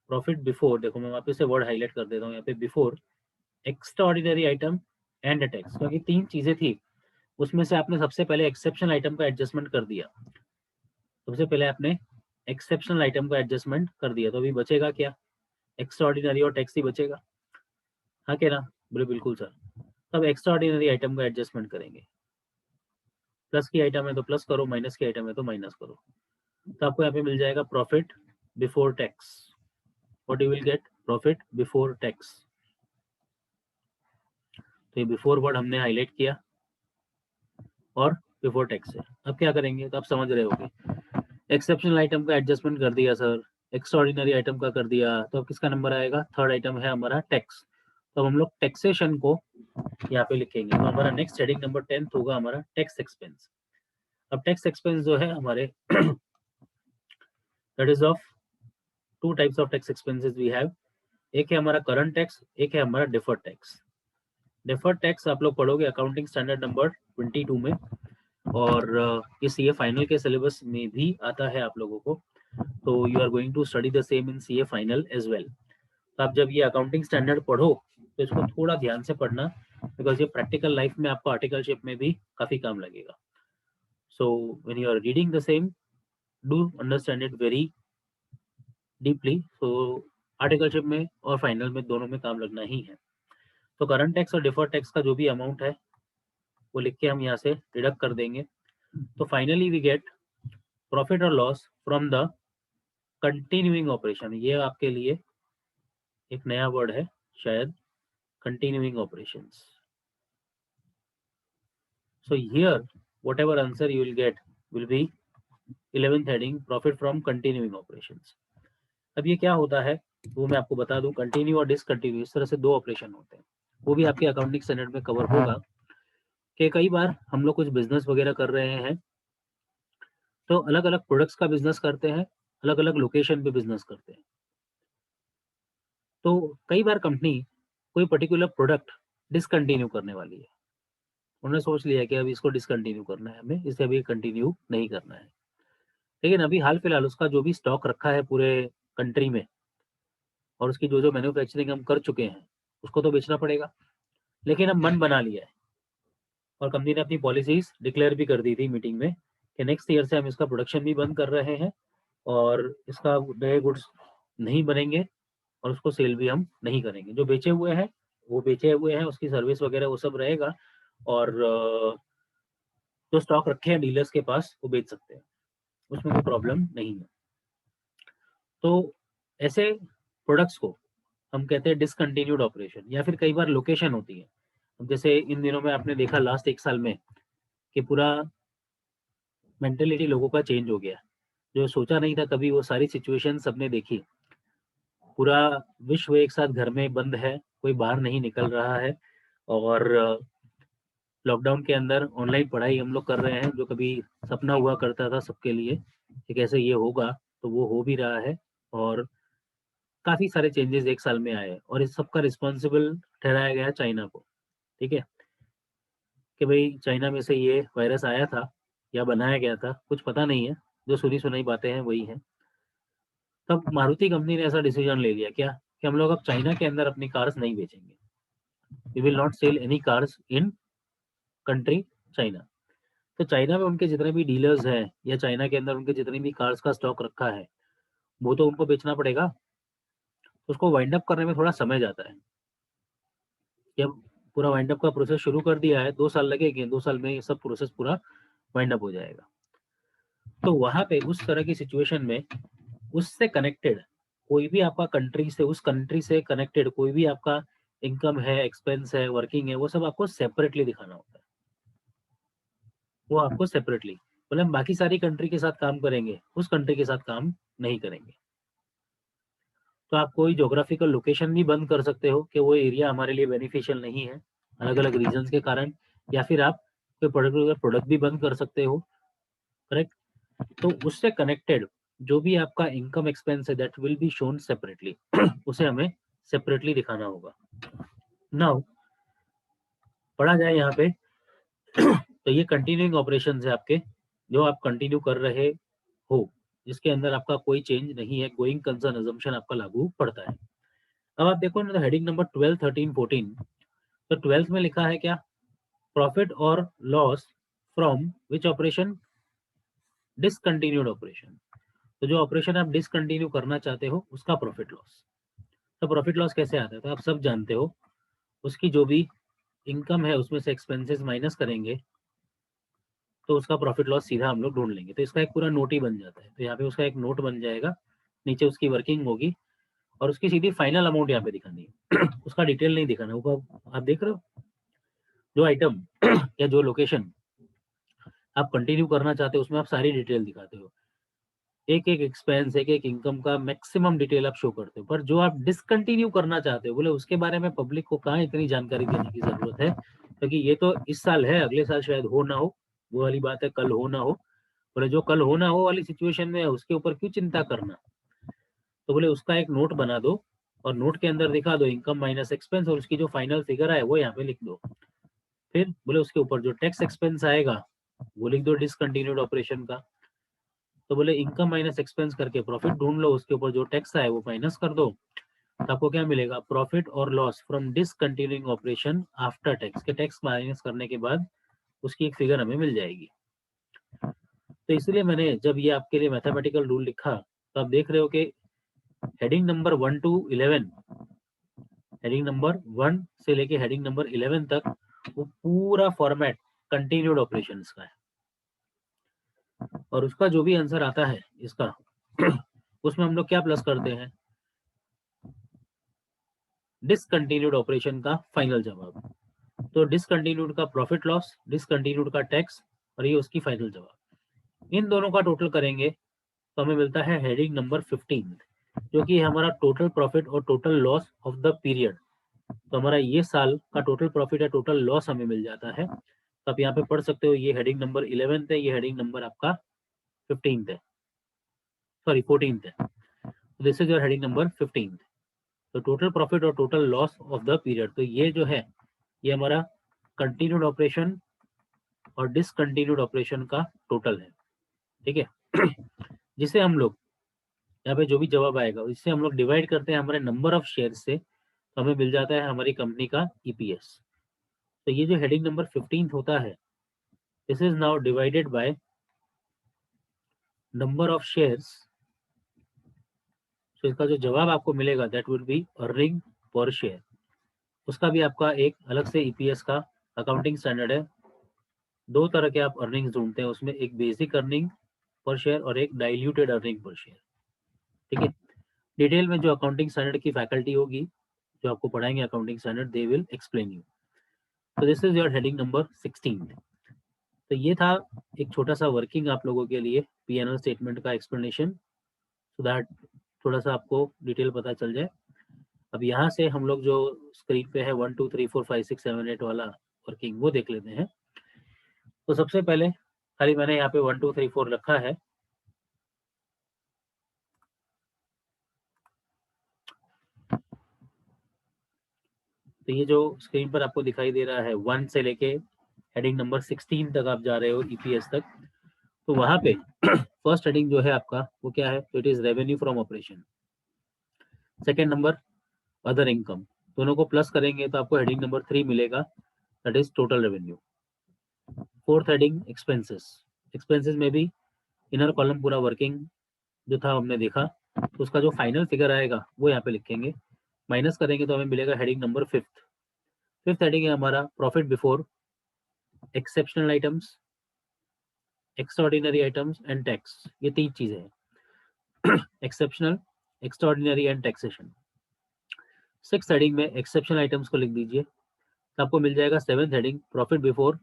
प्रॉफिट बिफोर, देखो मैं वापस से वर्ड हाईलाइट कर देता हूँ यहाँ पे, before extraordinary item and tax, क्योंकि 3 चीजें थी, उसमें से आपने सबसे पहले एक्सेप्शनल आइटम का एडजस्टमेंट कर दिया। सबसे पहले आपने एक्सेप्शनल आइटम का एडजस्टमेंट कर दिया, तो अभी बचेगा क्या? एक्स्ट्राऑर्डिनरी और टैक्स ही बचेगा। हाँ क्या ना? बोले बिल्कुल सर। तब एक्स्ट्राऑर्डिनरी आइटम का एडजस्टमेंट करेंगे। प्लस की आइटम है तो प्लस करो, माइनस की आइटम है तो माइनस करो, तो आपको यहाँ पे मिल जाएगा profit before tax. What you will get? Profit before tax. तो ये बिफोर वर्ड हमने हाईलाइट किया और बिफोर टैक्स है। अब क्या करेंगे? तो आप समझ रहे होगे, एक्सेप्शनल आइटम का एडजस्टमेंट कर दिया सर, एक्स्ट्राऑर्डिनरी आइटम का कर दिया, तो अब किसका नंबर आएगा? थर्ड आइटम है हमारा टैक्स। तो हम लोग टैक्सेशन को यहाँ पे लिखेंगे, तो हमारा नेक्स्ट हेडिंग नंबर 10 होगा हमारा टैक्स एक्सपेंस। अब टैक्स एक्सपेंस जो है हमारे that is of 2 types of tax expenses we have. एक है हमारा करंट टैक्स, एक है हमारा डिफर्ड टैक्स। डिफर्ड टैक्स आप लोग पढ़ोगे अकाउंटिंग स्टैंडर्ड नंबर 22 में, और ये सीए फाइनल के सिलेबस में भी आता है आप लोगों को, तो you are going to study the same in CA final as well. तो आप जब ये अकाउंटिंग स्टैंडर्ड पढ़ो तो इसको थोड़ा ध्यान से पढ़ना, बिकॉज ये प्रैक्टिकल लाइफ में आपको आर्टिकलशिप में भी काफी काम लगेगा। So when you are reading the same, do understand it very deeply. So articleship में और फाइनल में दोनों में काम लगना ही है। तो करंट टैक्स और डिफर्ड टैक्स का जो भी अमाउंट है वो लिख के हम यहाँ से डिडक्ट कर देंगे। तो फाइनली वी गेट प्रॉफिट और loss from the continuing operation. ये आपके लिए एक नया वर्ड है शायद, continuing operations. So here whatever answer you will get will be 11th heading, profit from continuing operations. अब ये क्या होता है वो मैं आपको बता दूं, कंटिन्यू और डिसकंटिन्यू इस तरह से 2 ऑपरेशन होते हैं, वो भी आपके अकाउंटिंग स्टैंडर्ड में कवर होगा कि कई बार हम लोग कुछ बिजनेस वगैरह कर रहे हैं तो अलग अलग प्रोडक्ट्स का बिजनेस करते हैं, अलग अलग लोकेशन पे बिजनेस करते हैं। तो कई बार कंपनी कोई पर्टिकुलर प्रोडक्ट डिसकंटिन्यू करने वाली है, उन्होंने सोच लिया कि अब इसको डिसकंटिन्यू करना है, हमें इसे अभी कंटिन्यू नहीं करना है, लेकिन अभी हाल फिलहाल उसका जो भी स्टॉक रखा है पूरे कंट्री में और उसकी जो जो मैन्युफैक्चरिंग हम कर चुके हैं उसको तो बेचना पड़ेगा। लेकिन अब मन बना लिया है और कंपनी ने अपनी पॉलिसीज डिक्लेयर भी कर दी थी मीटिंग में कि नेक्स्ट ईयर से हम इसका प्रोडक्शन भी बंद कर रहे हैं और इसका नए गुड्स नहीं बनेंगे और उसको सेल भी हम नहीं करेंगे। जो बेचे हुए हैं वो बेचे हुए हैं, उसकी सर्विस वगैरह वो सब रहेगा, और जो स्टॉक रखे हैं डीलर्स के पास वो बेच सकते हैं, उसमें कोई प्रॉब्लम नहीं है। तो ऐसे प्रोडक्ट्स को हम कहते हैं डिसकंटिन्यूड ऑपरेशन, या फिर कई बार लोकेशन होती है। अब जैसे इन दिनों में आपने देखा लास्ट 1 साल में कि पूरा मेंटेलिटी लोगों का चेंज हो गया, जो सोचा नहीं था कभी वो सारी सिचुएशन सबने देखी। पूरा विश्व एक साथ घर में बंद है, कोई बाहर नहीं निकल रहा है, और लॉकडाउन के अंदर ऑनलाइन पढ़ाई हम लोग कर रहे हैं, जो कभी सपना हुआ करता था सबके लिए कि कैसे ये होगा, तो वो हो भी रहा है। और काफ़ी सारे चेंजेस 1 साल में आए और इस सब का रिस्पॉन्सिबल ठहराया गया चाइना को, ठीक है? कि भई चाइना में से ये वायरस आया था या बनाया गया था, कुछ पता नहीं है, जो सुनी-सुनाई बातें हैं वही हैं। तब मारुति कंपनी ने ऐसा डिसीजन ले लिया क्या कि हम लोग अब चाइना के अंदर अपनी कार्स नहीं बेचेंगे। We will not sell any cars in country China. तो चाइना में उनके जितने भी डीलर्स हैं या चाइना के अंदर उनके जितनी भी कार्स का स्टॉक रखा है, वो तो उनको बेचना पड़ेगा, तो उसको वाइंड अप करने में थोड़ा समय जाता है। कि अब पूरा वाइंड अप का प्रोसेस शुरू कर दिया है, 2 साल लगेंगे, 2 साल में ये सब प्रोसेस पूरा वाइंड अप हो जाएगा। तो वहां पे उस तरह की सिचुएशन में उससे कनेक्टेड कोई भी आपका कंट्री से, उस कंट्री से कनेक्टेड कोई भी आपका इनकम है, एक्सपेंस है, वर्किंग है, वो सब आपको सेपरेटली दिखाना होता है। वो आपको सेपरेटली, मतलब हम बाकी सारी कंट्री के साथ काम करेंगे, उस कंट्री के साथ काम नहीं करेंगे। तो आप कोई ज्योग्राफिकल लोकेशन भी बंद कर सकते हो कि वो एरिया हमारे लिए बेनिफिशियल नहीं है अलग अलग रीजन के कारण, या फिर आप कोई पर्टिकुलर प्रोडक्ट भी बंद कर सकते हो, करेक्ट। तो उससे कनेक्टेड जो भी आपका इनकम एक्सपेंस है that will be shown separately उसे हमें सेपरेटली दिखाना होगा। नाउ पढ़ा जाए यहाँ पे तो ये कंटिन्यूइंग ऑपरेशन है आपके, जो आप कंटिन्यू कर रहे हो, जिसके अंदर आपका कोई चेंज नहीं है, गोइंग कंसर्न अजम्पशन आपका लागू पड़ता है। अब आप देखो ना, हेडिंग नंबर 12, 13, 14, तो 12th में लिखा है क्या, प्रॉफिट और loss from which operation, discontinued operation. तो जो ऑपरेशन आप डिसकंटिन्यू करना चाहते हो उसका प्रॉफिट लॉस। तो प्रॉफिट लॉस कैसे आता है, तो आप सब जानते हो, उसकी जो भी इनकम है उसमें से एक्सपेंसेस माइनस करेंगे तो उसका प्रॉफिट लॉस सीधा हम लोग ढूंढ लेंगे। तो इसका एक पूरा नोट ही बन जाता है। तो यहाँ पे उसका एक नोट बन जाएगा, नीचे उसकी वर्किंग होगी और उसकी सीधी फाइनल अमाउंट यहाँ पे दिखानी है उसका डिटेल नहीं दिखाना। वो आप देख रहे हो, जो आइटम या जो लोकेशन आप कंटिन्यू करना चाहते हो उसमें आप सारी डिटेल दिखाते हो, एक एक एक्सपेंस, एक एक इनकम का मैक्सिमम डिटेल आप शो करते हो। पर जो आप डिसकंटिन्यू करना चाहते हो, बोले उसके बारे में पब्लिक को कहाँ इतनी जानकारी देने की जरूरत है, क्योंकि ये तो इस साल है, अगले साल शायद हो ना हो, वो वाली बात है, कल हो ना हो। बोले जो कल हो ना हो वाली सिचुएशन में है उसके ऊपर क्यों चिंता करना। तो बोले उसका एक नोट बना दो और नोट के अंदर दिखा दो इनकम माइनस एक्सपेंस, और उसकी जो फाइनल फिगर है वो यहाँ पे लिख दो। फिर बोले उसके ऊपर जो टैक्स एक्सपेंस आएगा वो लिख दो डिसकंटिन्यूड ऑपरेशन का। तो बोले इनकम माइनस एक्सपेंस करके प्रॉफिट ढूंढ लो, उसके ऊपर जो टैक्स आए वो माइनस कर दो, तो आपको क्या मिलेगा, प्रॉफिट और loss from discontinuing operation after tax, के टैक्स माइनस करने के बाद उसकी एक फिगर हमें मिल जाएगी। तो इसलिए मैंने जब ये आपके लिए मैथमेटिकल रूल लिखा, तो आप देख रहे हो कि heading number 1 to 11, heading number 1 से लेके हेडिंग नंबर 11 तक वो पूरा फॉर्मेट कंटिन्यूड ऑपरेशंस का है। और उसका जो भी आंसर आता है इसका उसमें हम लोग क्या प्लस करते हैं, डिसकंटिन्यूड ऑपरेशन का फाइनल जवाब। तो डिसकंटिन्यूड का प्रॉफिट लॉस, डिसकंटिन्यूड का टैक्स, और ये उसकी फाइनल जवाब। इन दोनों का टोटल करेंगे तो हमें मिलता है हेडिंग नंबर 15, जो कि हमारा टोटल प्रॉफिट और total loss of the period. तो हमारा ये साल का टोटल प्रॉफिट या टोटल लॉस हमें मिल जाता है। तो आप यहाँ पे पढ़ सकते हो, ये हेडिंग नंबर 11 है, ये हेडिंग नंबर आपका 15 है, सॉरी 14 है। This is your heading number 15। तो टोटल प्रॉफिट और total loss of the period, तो ये जो है ये हमारा कंटिन्यूड ऑपरेशन और डिसकंटिन्यूड ऑपरेशन का टोटल है, ठीक है जिसे हम लोग यहाँ पे जो भी जवाब आएगा इससे हम लोग डिवाइड करते हैं हमारे नंबर ऑफ शेयर से, तो हमें मिल जाता है हमारी कंपनी का ईपीएस। तो ये जो हेडिंग नंबर 15 होता है, this is now divided by number of shares. तो इसका जो जवाब आपको मिलेगा that will be earning per share. उसका भी आपका एक अलग से ईपीएस का अकाउंटिंग स्टैंडर्ड है। दो तरह के आप अर्निंग्स ढूंढते हैं उसमें, एक बेसिक अर्निंग पर शेयर और एक डाइल्यूटेड अर्निंग पर शेयर, ठीक है। डिटेल में जो अकाउंटिंग स्टैंडर्ड की फैकल्टी होगी जो आपको पढ़ाएंगे accounting standard, they will explain you. तो this is your heading number 16। तो ये था एक छोटा सा वर्किंग आप लोगों के लिए पीएनएल स्टेटमेंट का एक्सप्लेनेशन, सो दैट थोड़ा सा आपको डिटेल पता चल जाए। अब यहाँ से हम लोग जो स्क्रीन पे है 1 2 3 4 5 6 7 8 वाला वर्किंग वो देख लेते हैं। तो सबसे पहले खाली मैंने यहाँ पे 1 2 3 4 रखा है। तो ये जो स्क्रीन पर आपको दिखाई दे रहा है 1 से लेके हेडिंग नंबर 16 तक आप जा रहे हो ईपीएस तक, तो वहां पे फर्स्ट हेडिंग जो है आपका वो क्या है, तो it is revenue from operation. Second number other income, दोनों को प्लस करेंगे तो आपको हेडिंग नंबर 3 मिलेगा, that is total revenue. Fourth heading expenses, expenses में भी इनर कॉलम पूरा वर्किंग जो था हमने देखा, तो उसका जो फाइनल फिगर आएगा वो यहाँ पे लिखेंगे, माइनस करेंगे तो हमें मिलेगा हेडिंग नंबर 5। फिफ्थ हेडिंग है हमारा profit before exceptional items, extraordinary items and tax. ये 3 चीजें हैं, exceptional, extraordinary and taxation. Six heading में एक्सेप्शनल आइटम्स को लिख दीजिए, तो आपको मिल जाएगा seventh heading profit before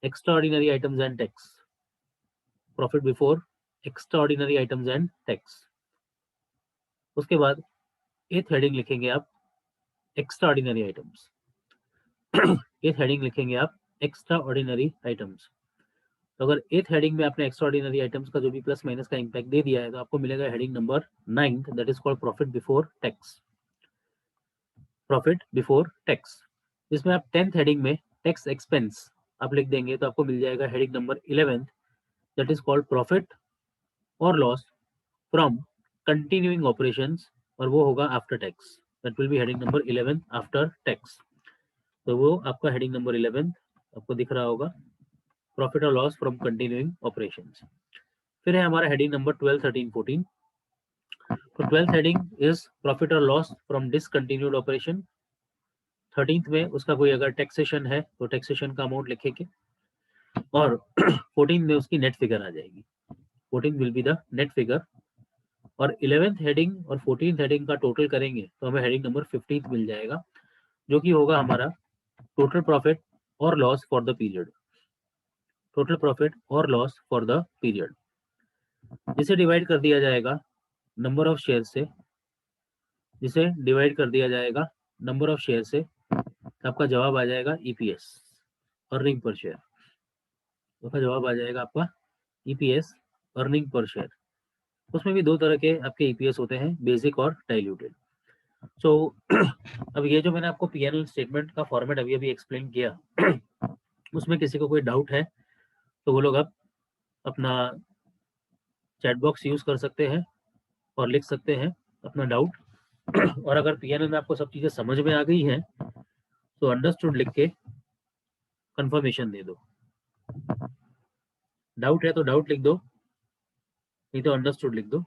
extraordinary items and tax, profit before extraordinary items and tax. उसके बाद एथ हेडिंग लिखेंगे आप एक्स्ट्राऑर्डिनरी आइटम्स, एथ हेडिंग लिखेंगे आप एक्स्ट्रा ऑर्डिनरी आइटम्स। तो अगर एथ हेडिंग में आपने एक्स्ट्रा ऑर्डिनरी आइटम्स का जो भी प्लस माइनस का इम्पैक्ट दे दिया है, तो आपको मिलेगा heading number 9th, that is called profit before tax, profit before tax. जिसमें आप 10th हेडिंग में टैक्स एक्सपेंस आप लिख देंगे, तो आपको मिल जाएगा heading number 11th, that is called profit और लॉस फ्रॉम कंटिन्यूइंग ऑपरेशंस, और वो होगा after tax, that will B heading number 11 after tax. तो वो आपका हेडिंग नंबर 11 आपको दिख रहा होगा, प्रॉफिट और लॉस फ्रॉम कंटिन्यूइंग ऑपरेशंस। फिर है हमारा हेडिंग नंबर 12, 13, 14। तो 12th हेडिंग इज प्रॉफिट और loss from discontinued operation. 13th में उसका कोई अगर टैक्सेशन है तो टैक्सेशन का अमाउंट लिखेंगे, और 14th में उसकी नेट फिगर आ जाएगी, 14th will be the net figure. और 11th हेडिंग और 14th हेडिंग का टोटल करेंगे तो हमें हेडिंग नंबर 15 मिल जाएगा, जो कि होगा हमारा टोटल प्रॉफिट और loss for the period, total profit और लॉस फॉर द पीरियड, जिसे डिवाइड कर दिया जाएगा नंबर ऑफ शेयर से, जिसे डिवाइड कर दिया जाएगा नंबर ऑफ शेयर से, तो आपका जवाब आ जाएगा ईपीएस, अर्निंग पर शेयर। आपका जवाब आ जाएगा आपका ईपीएस, अर्निंग पर शेयर। उसमें भी 2 तरह के आपके ईपीएस होते हैं, बेसिक और डाइल्यूटेड। सो अब ये जो मैंने आपको पीएनएल स्टेटमेंट का फॉर्मेट अभी अभी एक्सप्लेन किया, उसमें किसी को कोई डाउट है तो वो लोग अब अपना चैट बॉक्स यूज कर सकते हैं और लिख सकते हैं अपना डाउट। और अगर पीएनएल में आपको सब चीजें समझ में आ गई हैं तो अंडरस्टूड लिख के कंफर्मेशन दे दो। डाउट है तो डाउट लिख दो, नहीं तो अंडरस्टूड लिख दो।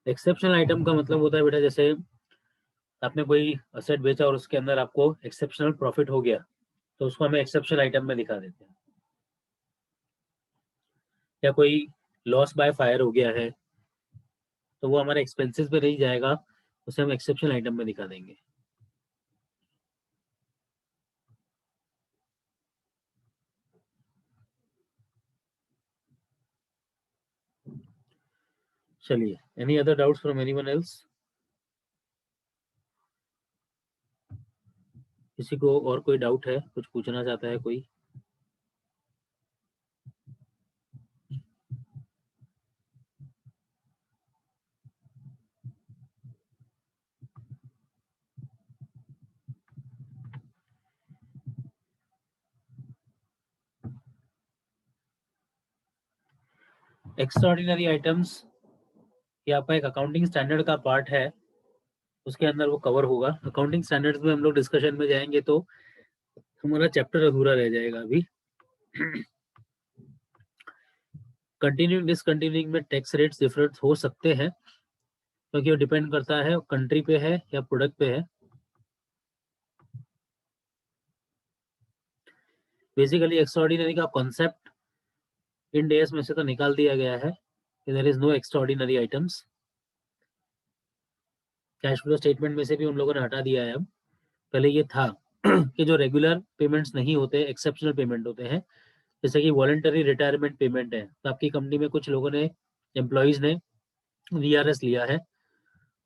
एक्सेप्शनल आइटम का मतलब होता है बेटा, जैसे आपने कोई असेट बेचा और उसके अंदर आपको एक्सेप्शनल प्रॉफिट हो गया, तो उसको हमें एक्सेप्शनल आइटम में दिखा देते हैं। या कोई लॉस बाय फायर हो गया है तो वो हमारे एक्सपेंसेस पे नहीं जाएगा, उसे हम एक्सेप्शनल आइटम में दिखा देंगे। चलिए, any other doubts from anyone else? किसी को और कोई डाउट है, कुछ पूछना चाहता है कोई? एक्स्ट्राऑर्डिनरी आइटम्स ये आपका एक अकाउंटिंग स्टैंडर्ड का पार्ट है, उसके अंदर वो कवर होगा। अकाउंटिंग स्टैंडर्ड्स में हम लोग डिस्कशन में जाएंगे तो हमारा चैप्टर अधूरा रह जाएगा अभी। कंटिन्यूइंग डिसकंटिन्यूइंग में टैक्स रेट्स डिफरेंट हो सकते हैं, क्योंकि वो डिपेंड करता है कंट्री पे है या प्रोडक्ट पे है। बेसिकली एक्स्ट्राऑर्डिनरी का कॉन्सेप्ट इंड एएस में से तो निकाल दिया गया है कि there is no extraordinary items. Cash flow statement में से भी उन लोगों ने हटा दिया है। अब पहले ये था कि जो रेगुलर पेमेंट्स नहीं होते, एक्सेप्शनल पेमेंट होते हैं, जैसे कि वॉलंटरी रिटायरमेंट पेमेंट है, तो आपकी कंपनी में कुछ लोगों ने, एम्प्लॉइज ने वीआरएस लिया है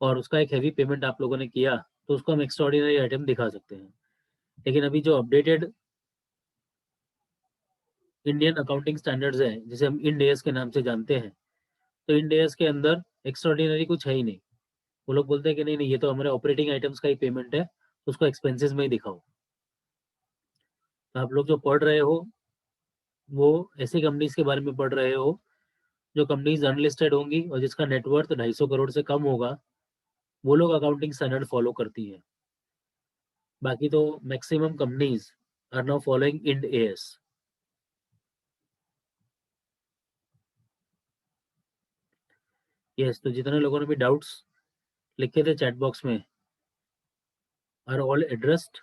और उसका एक हैवी पेमेंट आप लोगों ने किया, तो उसको हम एक्स्ट्राऑर्डिनरी आइटम दिखा सकते हैं। लेकिन अभी जो अपडेटेड इंडियन अकाउंटिंग स्टैंडर्ड्स है, जिसे हम इंड एएस के नाम से जानते हैं, तो इंड एएस के अंदर एक्स्ट्राऑर्डिनरी कुछ है ही नहीं। वो लोग बोलते हैं कि नहीं नहीं, ये तो हमारे ऑपरेटिंग आइटम्स का ही पेमेंट है, तो उसको एक्सपेंसेस में ही दिखाओ। तो आप लोग जो पढ़ रहे हो वो ऐसी कंपनीज के बारे में पढ़ रहे हो जो कंपनीज अनलिस्टेड होंगी और जिसका नेटवर्थ 250 करोड़ से कम होगा, वो लोग अकाउंटिंग स्टैंडर्ड फॉलो करती है। बाकी तो maximum companies are now following Ind AS. Yes, तो जितने लोगों ने भी डाउट्स लिखे थे चैट बॉक्स में आर ऑल एड्रेस्ड।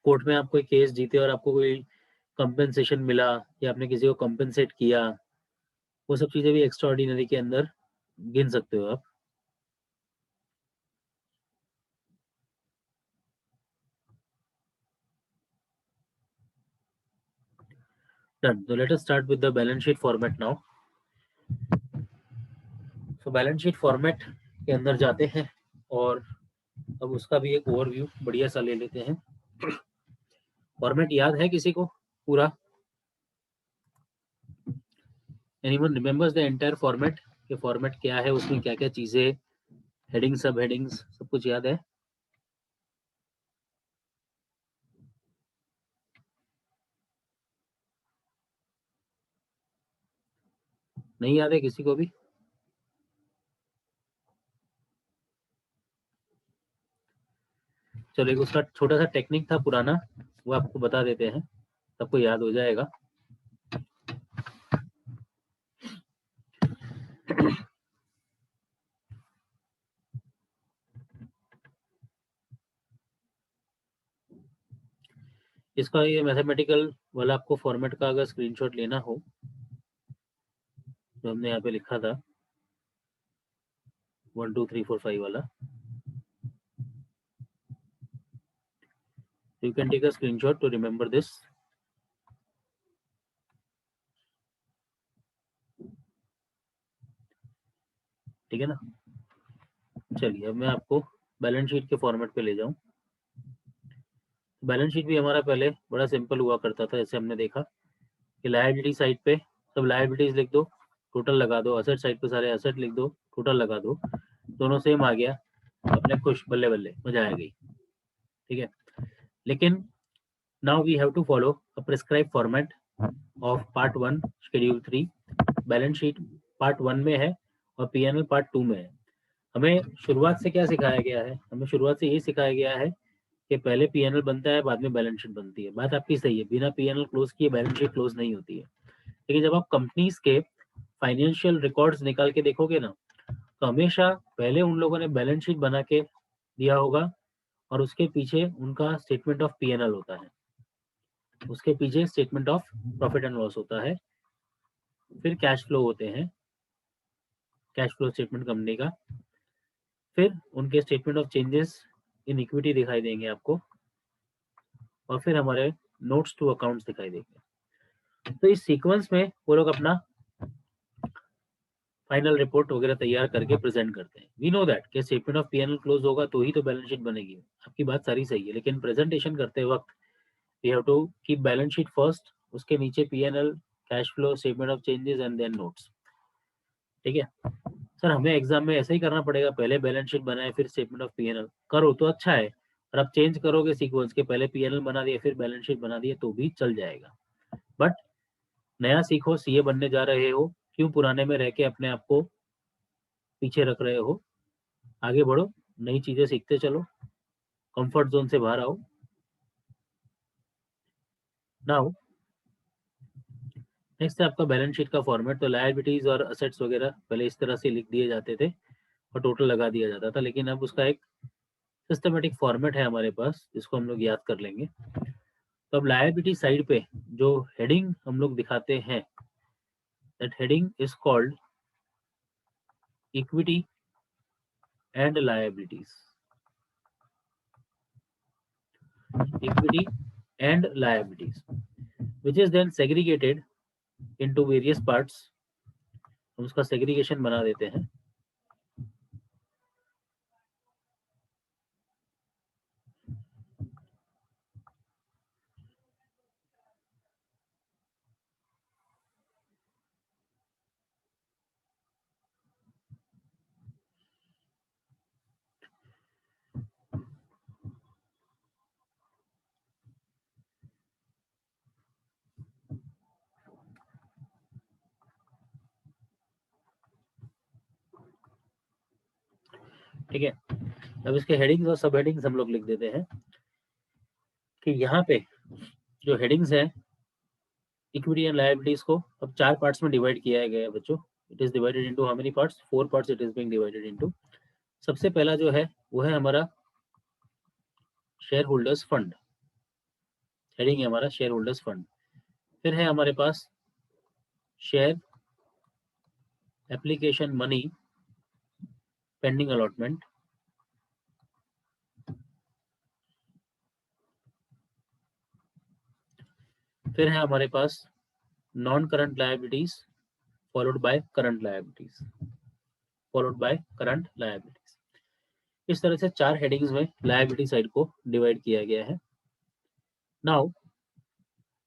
कोर्ट में आप कोई केस जीते और आपको कोई कंपेंसेशन मिला या आपने किसी को कंपेंसेट किया, वो सब चीजें भी एक्स्ट्रा ऑर्डिनरी के अंदर गिन सकते हो आप। डन। तो let us start with the balance sheet format now. So balance sheet format के अंदर जाते हैं और अब उसका भी एक ओवरव्यू बढ़िया सा ले लेते हैं। फॉर्मेट याद है किसी को पूरा? Anyone remembers the entire format? कि फॉर्मेट क्या है, उसमें क्या क्या चीजें, हेडिंग, सब हेडिंग्स, सब कुछ याद है? नहीं याद है किसी को भी? चलो, एक उसका छोटा सा टेक्निक था पुराना, वो आपको बता देते हैं, सबको याद हो जाएगा। इसका ये मैथमेटिकल वाला आपको फॉर्मेट का अगर स्क्रीनशॉट लेना हो, जो हमने यहाँ पे लिखा था 1 2 3 4 5 वाला, you can take a screenshot to remember this. ठीक है ना? चलिए, अब मैं आपको बैलेंस शीट के फॉर्मेट पे ले जाऊं। बैलेंस शीट भी हमारा पहले बड़ा सिंपल हुआ करता था। जैसे हमने देखा कि लायबिलिटी साइड पे सब लायबिलिटीज लिख दो, टोटल लगा दो, असेट साइड पे सारे असेट लिख दो, टोटल लगा दो, दोनों सेम आ गया, अपने खुश, बल्ले बल्ले, मजा आ गई। ठीक है, लेकिन now we have to follow a prescribe format of part 1 schedule 3। Balance sheet part 1 में है और पीएनएल पार्ट 2 में है। हमें शुरुआत से क्या सिखाया गया है? हमें शुरुआत से ये सिखाया गया है कि पहले पीएनएल बनता है, बाद में बैलेंस शीट बनती है। बात आपकी सही है, बिना पीएनएल क्लोज किए बैलेंस शीट क्लोज नहीं होती है। लेकिन जब आप कंपनीज के फाइनेंशियल रिकॉर्ड्स निकाल के देखोगे ना, तो हमेशा पहले उन लोगों ने बैलेंस शीट बना के दिया होगा और उसके पीछे उनका स्टेटमेंट ऑफ पीएनएल होता है, उसके पीछे statement of profit and loss होता है, फिर कैश फ्लो होते हैं, कैश फ्लो स्टेटमेंट कंपनी का, फिर उनके statement of changes in equity दिखाई देंगे आपको, और फिर हमारे नोट्स टू अकाउंट्स दिखाई देंगे। तो इस सीक्वेंस में वो लोग अपना फाइनल रिपोर्ट वगैरह तैयार करके प्रेजेंट करते हैं। वी नो दैट कि स्टेटमेंट ऑफ पीएनएल क्लोज होगा तो ही तो बैलेंस शीट बनेगी। आपकी बात सारी सही है, लेकिन प्रेजेंटेशन करते वक्त we have to keep balance sheet first, उसके नीचे PNL, cash flow, statement of changes and then notes. ठीक है सर, हमें एग्जाम में ऐसा ही करना पड़ेगा, पहले बैलेंस शीट बनाए फिर स्टेटमेंट ऑफ पीएनएल? करो तो अच्छा है, और आप चेंज करोगे सीक्वेंस के, पहले पीएनएल बना दिए फिर बैलेंस शीट बना दिए तो भी चल जाएगा। बट नया सीखो, सीए बनने जा रहे हो, क्यों पुराने में रह के अपने आप को पीछे रख रहे हो? आगे बढ़ो, नई चीजें सीखते चलो, कंफर्ट जोन से बाहर आओ। नाउ नेक्स्ट है आपका बैलेंस शीट का फॉर्मेट। तो लायबिलिटीज और असेट्स वगैरह पहले इस तरह से लिख दिए जाते थे और टोटल लगा दिया जाता था, लेकिन अब उसका एक सिस्टमेटिक फॉर्मेट है हमारे पास जिसको हम लोग याद कर लेंगे। तो अब लायबिलिटी साइड पे जो हेडिंग हम लोग दिखाते हैं, that heading is called equity and liabilities. Equity and liabilities which is then segregated into various parts। हम उसका सेग्रीगेशन बना देते हैं। ठीक है, अब इसके हेडिंग्स और सब हेडिंग्स हम लोग लिख देते हैं कि यहाँ पे जो हेडिंग्स है इक्विटी एंड लायबिलिटीज को अब 4 पार्ट्स में डिवाइड किया गया है बच्चों। It is divided into how many parts? 4 parts it is being divided into. सबसे पहला जो है वो है हमारा शेयर होल्डर्स फंड, हेडिंग है हमारा शेयर होल्डर्स फंड। फिर है हमारे पास share application money pending allotment. फिर है हमारे पास non current liabilities followed by current liabilities, followed by current liabilities. इस तरह से 4 हेडिंग्स में लायबिलिटी साइड को डिवाइड किया गया है। नाउ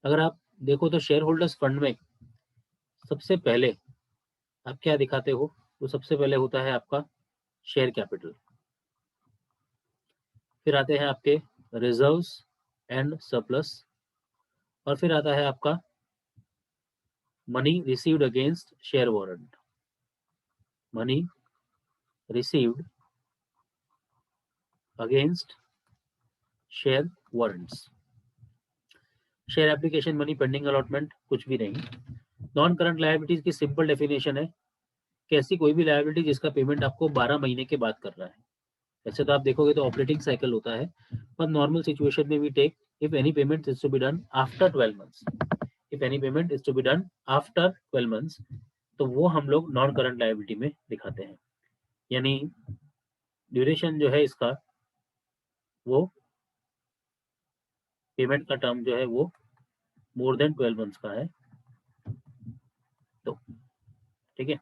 अगर आप देखो तो शेयर होल्डर्स फंड में सबसे पहले आप क्या दिखाते हो? तो सबसे पहले होता है आपका शेयर कैपिटल, फिर आते हैं आपके रिजर्व्स एंड सरप्लस, और फिर आता है आपका money received against share warrant, money received against share warrants. Share application money pending allotment कुछ भी नहीं। नॉन करंट लायबिलिटीज की सिंपल डेफिनेशन है कि ऐसी कोई भी लायबिलिटी जिसका पेमेंट आपको 12 महीने के बाद कर रहा है। ऐसे तो आप देखोगे तो ऑपरेटिंग साइकिल होता है, पर नॉर्मल सिचुएशन में we take if any payment is to be done after 12 months, if any payment is to be done after 12 months, तो वो हम लोग नॉन करंट लायबिलिटी में दिखाते हैं। यानी ड्यूरेशन जो है इसका, वो पेमेंट का टर्म जो है वो मोर देन 12 मंथ्स का है। तो ठीक है,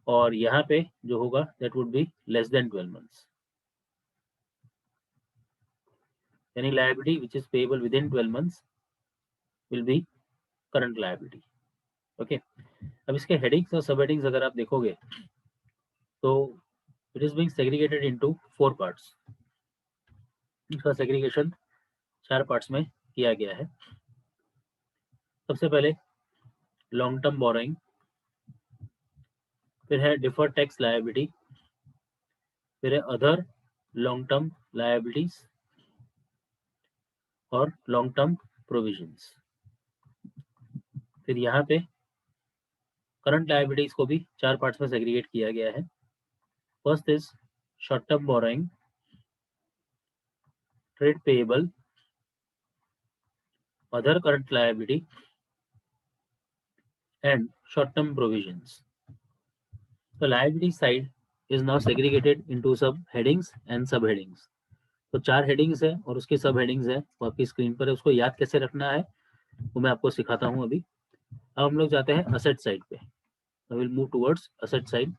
और यहाँ पे जो होगा that would be less than 12 months, यानी liability which is payable within 12 months will be current liability. Okay, अब इसके हेडिंग्स और सब हेडिंग्स अगर आप देखोगे तो it is being segregated into 4 parts. इसका सेग्रीगेशन 4 पार्ट्स में किया गया है। सबसे पहले लॉन्ग टर्म बोरोइंग, फिर है डिफर्ड टैक्स लायबिलिटी, फिर है अदर लॉन्ग टर्म लायबिलिटीज और लॉन्ग टर्म प्रोविजंस। फिर यहाँ पे करंट लायबिलिटीज को भी 4 पार्ट्स में सेग्रीगेट किया गया है। First is short term borrowing, trade payable, other current liability and short-term provisions. The liability side is now segregated into sub-headings and sub-headings. तो 4 हेडिंग्स है और उसके सब हेडिंग्स है, वो आपकी स्क्रीन पर है। उसको याद कैसे रखना है वो मैं आपको सिखाता हूँ अभी। अब हम लोग जाते हैं असेट साइड पे। I will move towards asset side.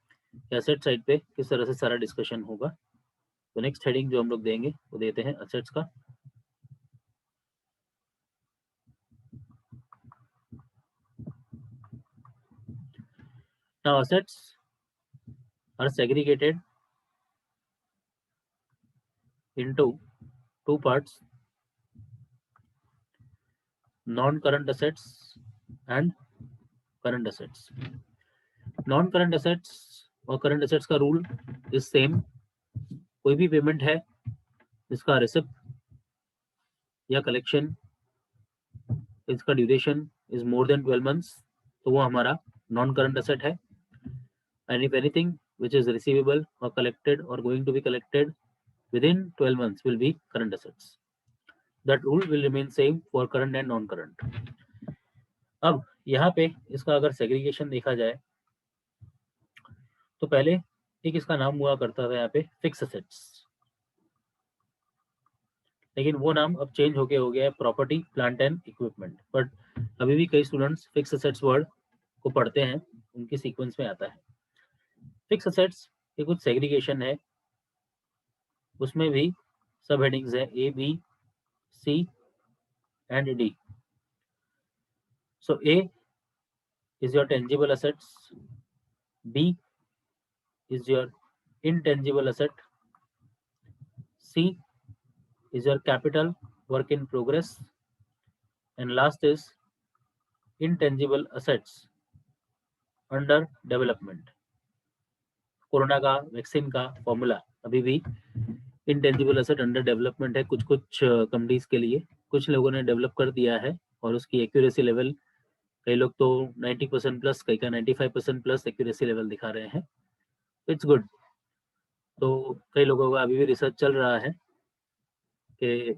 Asset side पे किस तरह से सारा डिस्कशन होगा, तो नेक्स्ट हेडिंग जो हम लोग देंगे वो देते हैं असेट्स का। Now assets are segregated into 2 parts, non-current assets and current assets. Non current assets और करंट असेट्स का रूल इज सेम। कोई भी पेमेंट है जिसका रिसिप्ट या कलेक्शन, इसका duration is more than 12 months, तो वो हमारा नॉन करंट असेट है। And if anything which is receivable और कलेक्टेड और going to be collected within 12 months will be current assets. That rule will remain same for current and non current. अब यहाँ पे इसका अगर segregation देखा जाए तो पहले एक इसका नाम हुआ करता था यहाँ पे फिक्स असेट्स, लेकिन वो नाम अब चेंज होके हो गया है property plant and equipment. But अभी भी कई स्टूडेंट्स फिक्स असेट्स वर्ड को पढ़ते हैं, उनके सीक्वेंस में आता है। फिक्स असेट्स की कुछ सेग्रीगेशन है, उसमें भी सब हेडिंग्स है A B C and D. So A is your tangible assets, B is your intangible asset, C is your capital work in progress, and last is intangible assets under development. Corona का vaccine का formula अभी भी intangible asset under development है कुछ companies के लिए, कुछ लोगों ने डेवलप कर दिया है और उसकी एक्यूरेसी लेवल कई लोग तो 90% प्लस, कई का 95% प्लस एक्यूरेसी लेवल दिखा रहे हैं। It's good. तो कई लोगों का अभी भी रिसर्च चल रहा है कि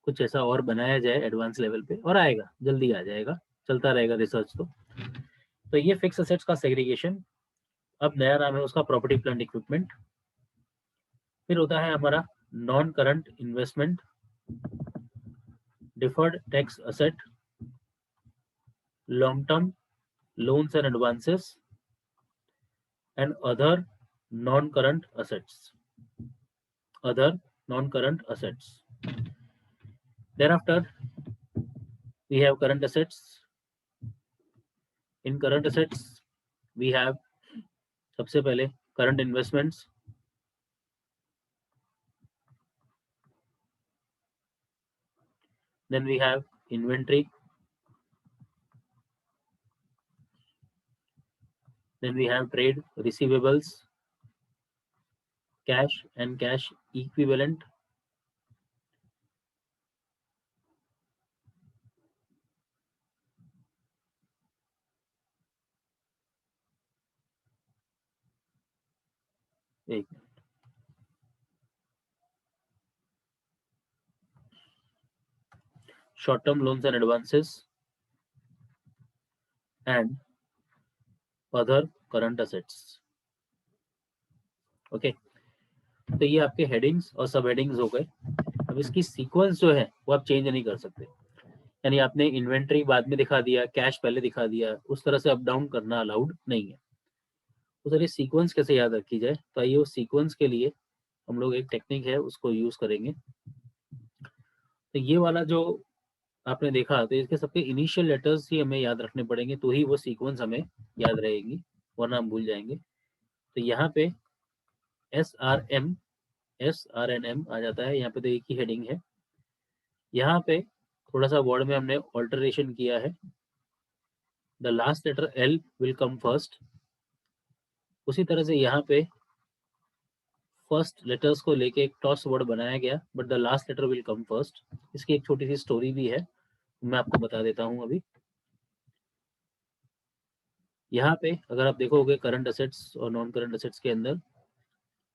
कुछ ऐसा और बनाया जाए एडवांस लेवल पे, और आएगा, जल्दी आ जाएगा, चलता रहेगा रिसर्च। तो ये फिक्स असेट्स का सेग्रीगेशन। अब नया नाम है उसका प्रॉपर्टी प्लांट इक्विपमेंट। फिर होता है हमारा non current investment, deferred tax asset, long term loans and advances, and other non-current assets. Thereafter we have current assets. In current assets we have सबसे पहले current investments, then we have inventory, then we have trade receivables, cash and cash equivalent, short-term loans and advances, and other current assets. Okay तो ये आपके headings और सब headings हो गए। अब इसकी सीक्वेंस जो है वो आप चेंज नहीं कर सकते, यानी आपने इन्वेंट्री बाद में दिखा दिया, कैश पहले दिखा दिया, उस तरह से अप डाउन करना अलाउड नहीं है। तो सर ये सीक्वेंस कैसे याद रखी जाए? तो आइए उस सीक्वेंस के लिए हम लोग एक टेक्निक है उसको यूज करेंगे। तो ये वाला जो आपने देखा, तो इसके सबके इनिशियल लेटर्स ही हमें याद रखने पड़ेंगे, तो ही वो सीक्वेंस हमें याद रहेगी, वरना हम भूल जाएंगे। तो यहाँ पे SRM SRNM आ जाता है, यहाँ पे तो एक ही हेडिंग है। यहाँ पे थोड़ा सा वर्ड में हमने ऑल्टरेशन किया है, the last letter L will come first. उसी तरह से यहाँ पे फर्स्ट लेटर्स को लेके एक टॉस वर्ड बनाया गया, but the last letter will come first. इसकी एक छोटी सी स्टोरी भी है, मैं आपको बता देता हूँ अभी। यहाँ पे अगर आप देखोगे करंट असेट्स और नॉन करंट असेट्स के अंदर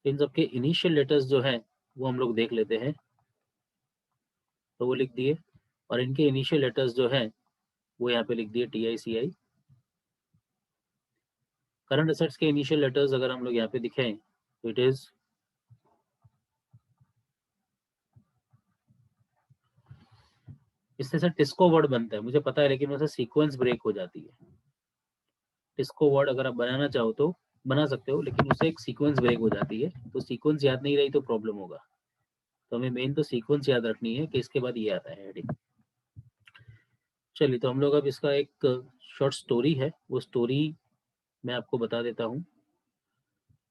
इन सबके इनिशियल लेटर्स जो हैं वो हम लोग देख लेते हैं, तो वो लिख दिए, और इनके इनिशियल लेटर्स जो हैं वो यहाँ पे लिख दिए TICI। करंट असेट्स के इनिशियल लेटर्स अगर हम लोग यहाँ पे दिखें तो इट इज इससे सर टिस्को वर्ड बनता है, मुझे पता है, लेकिन उससे सीक्वेंस ब्रेक हो जाती है। टिस्को वर्ड अगर आप बनाना चाहो तो बना सकते हो, लेकिन उससे एक सीक्वेंस ब्रेक हो जाती है, तो सीक्वेंस याद नहीं रही तो प्रॉब्लम होगा। तो हमें मेन तो सीक्वेंस याद रखनी है कि इसके बाद ये आता है हेडिंग। चलिए तो हम लोग अब इसका एक शॉर्ट स्टोरी है, वो स्टोरी मैं आपको बता देता हूँ।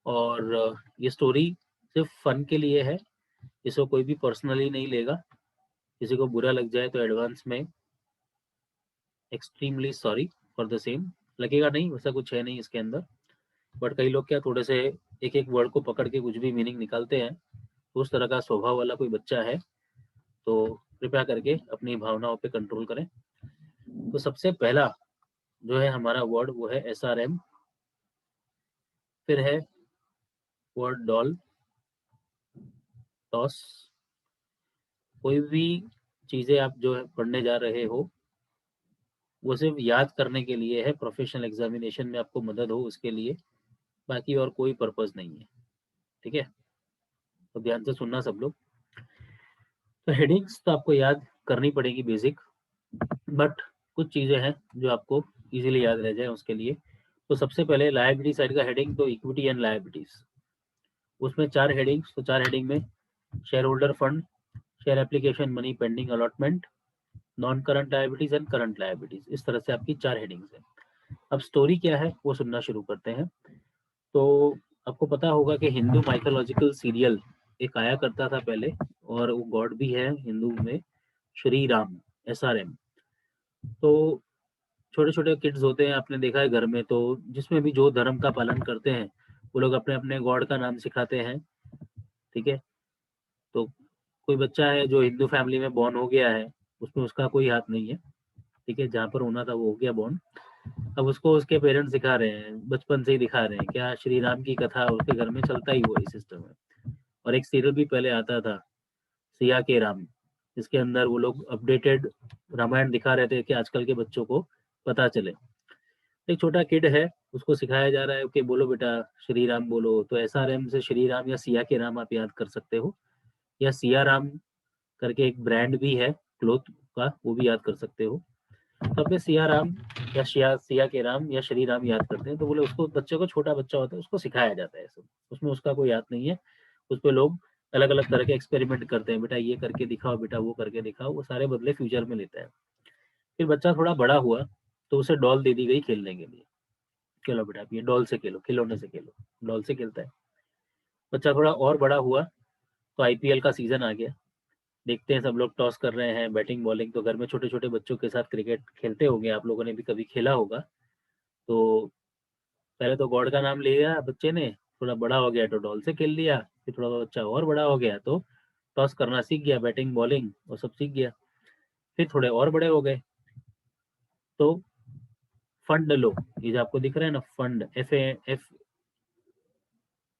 और ये स्टोरी सिर्फ फन के लिए है, इसको कोई भी पर्सनली नहीं लेगा। किसी को बुरा लग जाए तो एडवांस में extremely sorry for the same. लगेगा नहीं, वैसा कुछ है नहीं इसके अंदर, बट कई लोग क्या थोड़े से एक एक वर्ड को पकड़ के कुछ भी मीनिंग निकालते हैं, तो उस तरह का स्वभाव वाला कोई बच्चा है तो कृपया करके अपनी भावनाओं पे कंट्रोल करें। तो सबसे पहला जो है हमारा वर्ड वो है SRM, फिर है वर्ड डॉल, टॉस। कोई भी चीजें आप जो है पढ़ने जा रहे हो वो सिर्फ याद करने के लिए है, प्रोफेशनल एग्जामिनेशन में आपको मदद हो उसके लिए, बाकी और कोई पर्पस नहीं है, ठीक है? तो ध्यान से सुनना सब लोग। तो हेडिंग्स तो आपको याद करनी पड़ेगी बेसिक, बट कुछ चीजें हैं जो आपको इजीली याद रह जाए उसके लिए। तो सबसे पहले लायबिलिटी साइड का हेडिंग, तो इक्विटी एंड लायबिलिटीज, उसमें 4 हेडिंग्स। तो 4 हेडिंग में share holder fund, share application, money pending allotment, non current liabilities and current liabilities, इस तरह से आपकी 4 हेडिंग्स है। अब स्टोरी क्या है वो सुनना शुरू करते हैं। तो आपको पता होगा कि हिंदू माइथोलॉजिकल सीरियल एक आया करता था पहले, और वो गॉड भी है हिंदू में, श्री राम, SRM। तो छोटे छोटे किड्स होते हैं, आपने देखा है घर में, तो जिसमें भी जो धर्म का पालन करते हैं वो लोग अपने अपने गॉड का नाम सिखाते हैं, ठीक है। तो कोई बच्चा है जो हिंदू फैमिली में बॉर्न हो गया है, उसमें उसका कोई हाथ नहीं है, ठीक है, जहाँ पर होना था वो हो गया बॉर्न। अब उसको उसके पेरेंट्स सिखा रहे हैं, बचपन से ही दिखा रहे हैं, क्या श्री राम की कथा उसके घर में चलता ही वही सिस्टम है। और एक सीरियल भी पहले आता था, सिया के राम, जिसके अंदर वो लोग अपडेटेड रामायण दिखा रहे थे कि आजकल के बच्चों को पता चले। एक छोटा किड है, उसको सिखाया जा रहा है कि बोलो बेटा श्री राम बोलो, तो SRM से श्री राम या सिया के राम आप याद कर सकते हो, या सिया राम करके एक ब्रांड भी है क्लोथ का, वो भी याद कर सकते हो। तो अपने सिया राम या सिया के राम या श्री राम याद करते हैं, तो बोले उसको, बच्चे को, छोटा बच्चा होता है उसको सिखाया जाता है सब, उसमें उसका कोई याद नहीं है। उस पर लोग अलग अलग तरह के एक्सपेरिमेंट करते हैं, बेटा ये करके दिखाओ, बेटा वो करके दिखाओ, वो सारे बदले फ्यूचर में लेता है। फिर बच्चा थोड़ा बड़ा हुआ तो उसे डॉल दे दी गई खेलने के लिए, खेलो बेटा ये डॉल से खेलो, खिलौने से खेलो, डॉल से खेलता है। बच्चा थोड़ा और बड़ा हुआ तो IPL का सीजन आ गया, देखते हैं सब लोग टॉस कर रहे हैं, बैटिंग बॉलिंग, तो घर में छोटे छोटे बच्चों के साथ क्रिकेट खेलते होंगे, आप लोगों ने भी कभी खेला होगा। तो पहले तो गॉड का नाम लिया बच्चे ने, थोड़ा बड़ा हो गया तो डॉल से खेल लिया, फिर थोड़ा बच्चा और बड़ा हो गया तो टॉस करना सीख गया, बैटिंग बॉलिंग वो सब सीख गया। फिर थोड़े और बड़े हो गए तो फंड लो, ये जो आपको दिख रहा है ना फंड,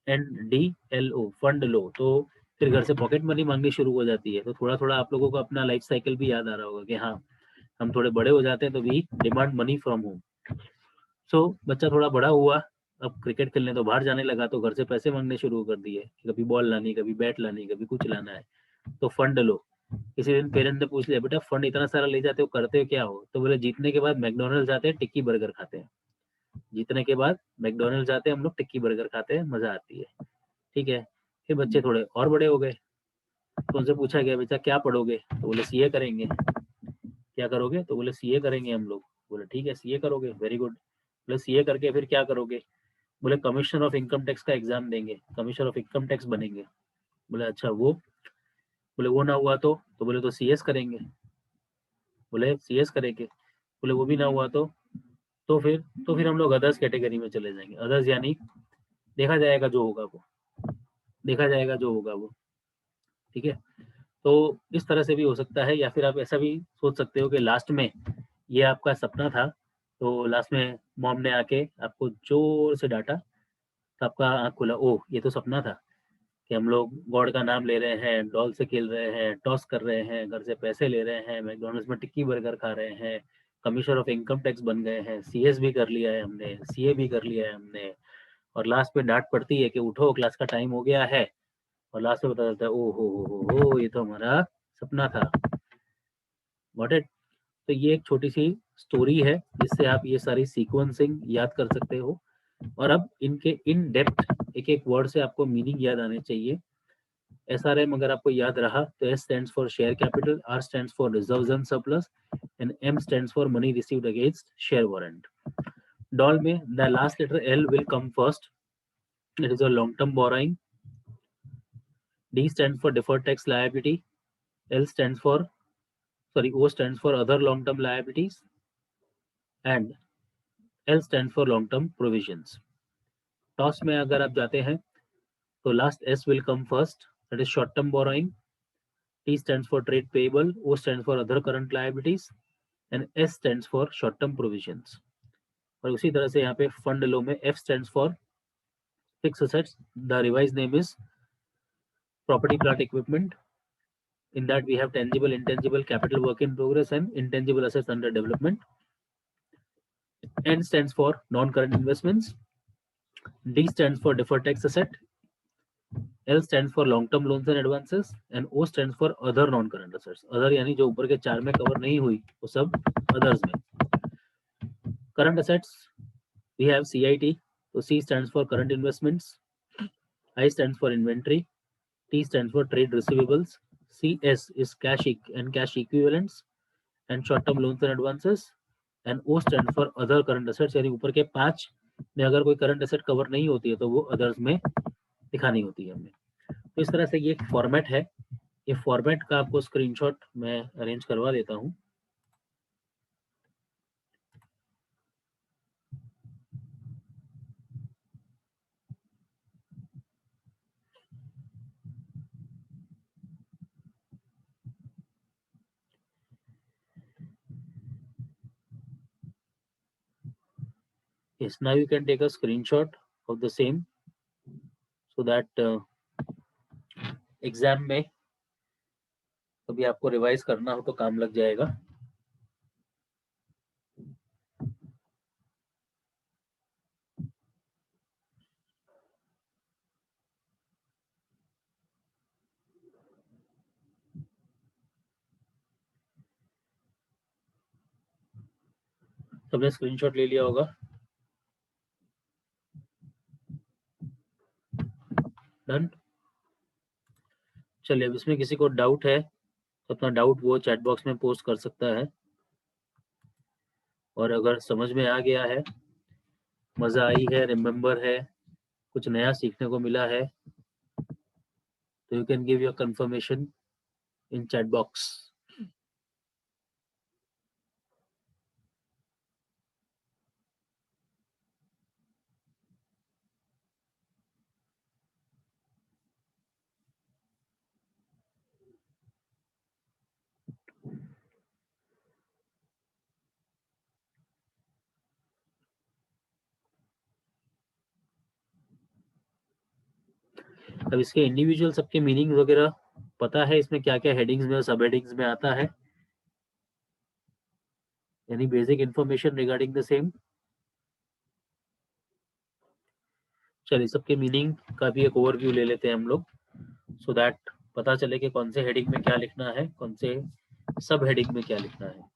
FANDLO, फंड लो, तो फिर घर से पॉकेट मनी मांगनी शुरू हो जाती है। तो थोड़ा थोड़ा आप लोगों को अपना लाइफ साइकिल भी याद आ रहा होगा कि हाँ, हम थोड़े बड़े हो जाते हैं तो we demand money from home. So बच्चा थोड़ा बड़ा हुआ, अब क्रिकेट खेलने तो बाहर जाने लगा, तो घर से पैसे मांगने शुरू कर दिए, कभी बॉल लानी, कभी बैट लानी, कभी कुछ लाना है, तो फंड लो। किसी दिन पेरेंट ने पूछ लिया, बेटा फंड इतना सारा ले जाते हो करते हो क्या हो, तो बोले जीतने के बाद मैकडोनल्ड जाते हैं, टिक्की बर्गर खाते हैं। जीतने के बाद मैकडोनल्ड जाते हैं हम लोग, टिक्की बर्गर खाते हैं, मजा आती है, ठीक है। फिर बच्चे थोड़े और बड़े हो गए, तो उनसे पूछा गया बेटा क्या पढ़ोगे, तो बोले CA करेंगे। क्या करोगे, तो बोले CA करेंगे हम लोग। बोले ठीक है CA करोगे, वेरी गुड। बोले CA करके फिर क्या करोगे, बोले कमिश्नर ऑफ इनकम टैक्स का एग्जाम देंगे, कमिश्नर ऑफ इनकम टैक्स बनेंगे। बोले अच्छा वो, बोले वो ना हुआ तो बोले तो CS करेंगे। बोले CS करेंगे, बोले वो भी ना हुआ तो फिर हम लोग अदर्स कैटेगरी में चले जाएंगे। अदर्स यानी देखा जाएगा जो होगा वो, देखा जाएगा जो होगा वो, ठीक है। तो इस तरह से भी हो सकता है, या फिर आप ऐसा भी सोच सकते हो कि लास्ट में ये आपका सपना था, तो लास्ट में मॉम ने आके आपको जोर से डांटा, तो आपका आँख खुला, ओह ये तो सपना था कि हम लोग गॉड का नाम ले रहे हैं, डॉल से खेल रहे हैं, टॉस कर रहे हैं, घर से पैसे ले रहे हैं, मैकडॉनल्ड्स में टिक्की बर्गर खा रहे हैं, कमिश्नर ऑफ इनकम टैक्स बन गए हैं, CS भी कर लिया है हमने, CA भी कर लिया है हमने, और लास्ट में डांट पड़ती है कि उठो क्लास का टाइम हो गया है, और लास्ट में पता चलता है ओ हो ये तो हमारा सपना था। Got it. तो ये एक छोटी सी स्टोरी है जिससे आप ये सारी सीक्वेंसिंग याद कर सकते हो, और अब इनके इन डेप्थ एक एक वर्ड से आपको मीनिंग याद आने चाहिए। SRM अगर आपको याद रहा तो S stands for share capital, R stands for reserves and surplus, and M stands for money received against share warrant. DOL में the last letter L will come first, it is a long term borrowing. D stands for deferred tax liability, O stands for other long term liabilities, and L stands for long term provisions. Toss में अगर आप जाते हैं तो last S will come first, that is short term borrowing. T stands for trade payable, O stands for other current liabilities, and S stands for short term provisions. और उसी तरह से यहाँ पे फंड लो में F stands for fixed assets, the revised name is property plant equipment. In that we have tangible, intangible, capital work in progress, and intangible assets under development. N stands for non-current investments. D stands for deferred tax asset. L stands for long-term loans and advances, and O stands for other non-current assets. Other यानी जो ऊपर के चार में cover नहीं हुई वो सब others में. Current assets we have CIT, so C stands for current investments, I stands for inventory, T stands for trade receivables, CS is cash and cash equivalents and short-term loans and advances, and O stands for other current assets, यानी ऊपर के पांच में अगर कोई current asset cover नहीं होती है तो वो अदर्स में दिखानी होती है हमें। तो इस तरह से ये फॉर्मेट है, ये फॉर्मेट का आपको स्क्रीनशॉट मैं अरेंज करवा देता हूँ। Yes, now you can take a screenshot of the same so that exam में कभी आपको रिवाइज करना हो तो काम लग जाएगा। सबने स्क्रीनशॉट ले लिया होगा? डन। चलिए, अब इसमें किसी को डाउट है तो अपना डाउट वो चैट बॉक्स में पोस्ट कर सकता है, और अगर समझ में आ गया है, मजा आई है, रिमेम्बर है, कुछ नया सीखने को मिला है, तो you can give your confirmation in chat box. अब इसके इंडिविजुअल सबके मीनिंग वगैरह पता है, इसमें क्या क्या हेडिंग्स में और सब हेडिंग्स में आता है? Any basic information regarding the same? चलिए, सबके मीनिंग का भी एक ओवरव्यू ले लेते हैं हम लोग, सो दैट पता चले कि कौन से हेडिंग में क्या लिखना है, कौन से सब हेडिंग में क्या लिखना है।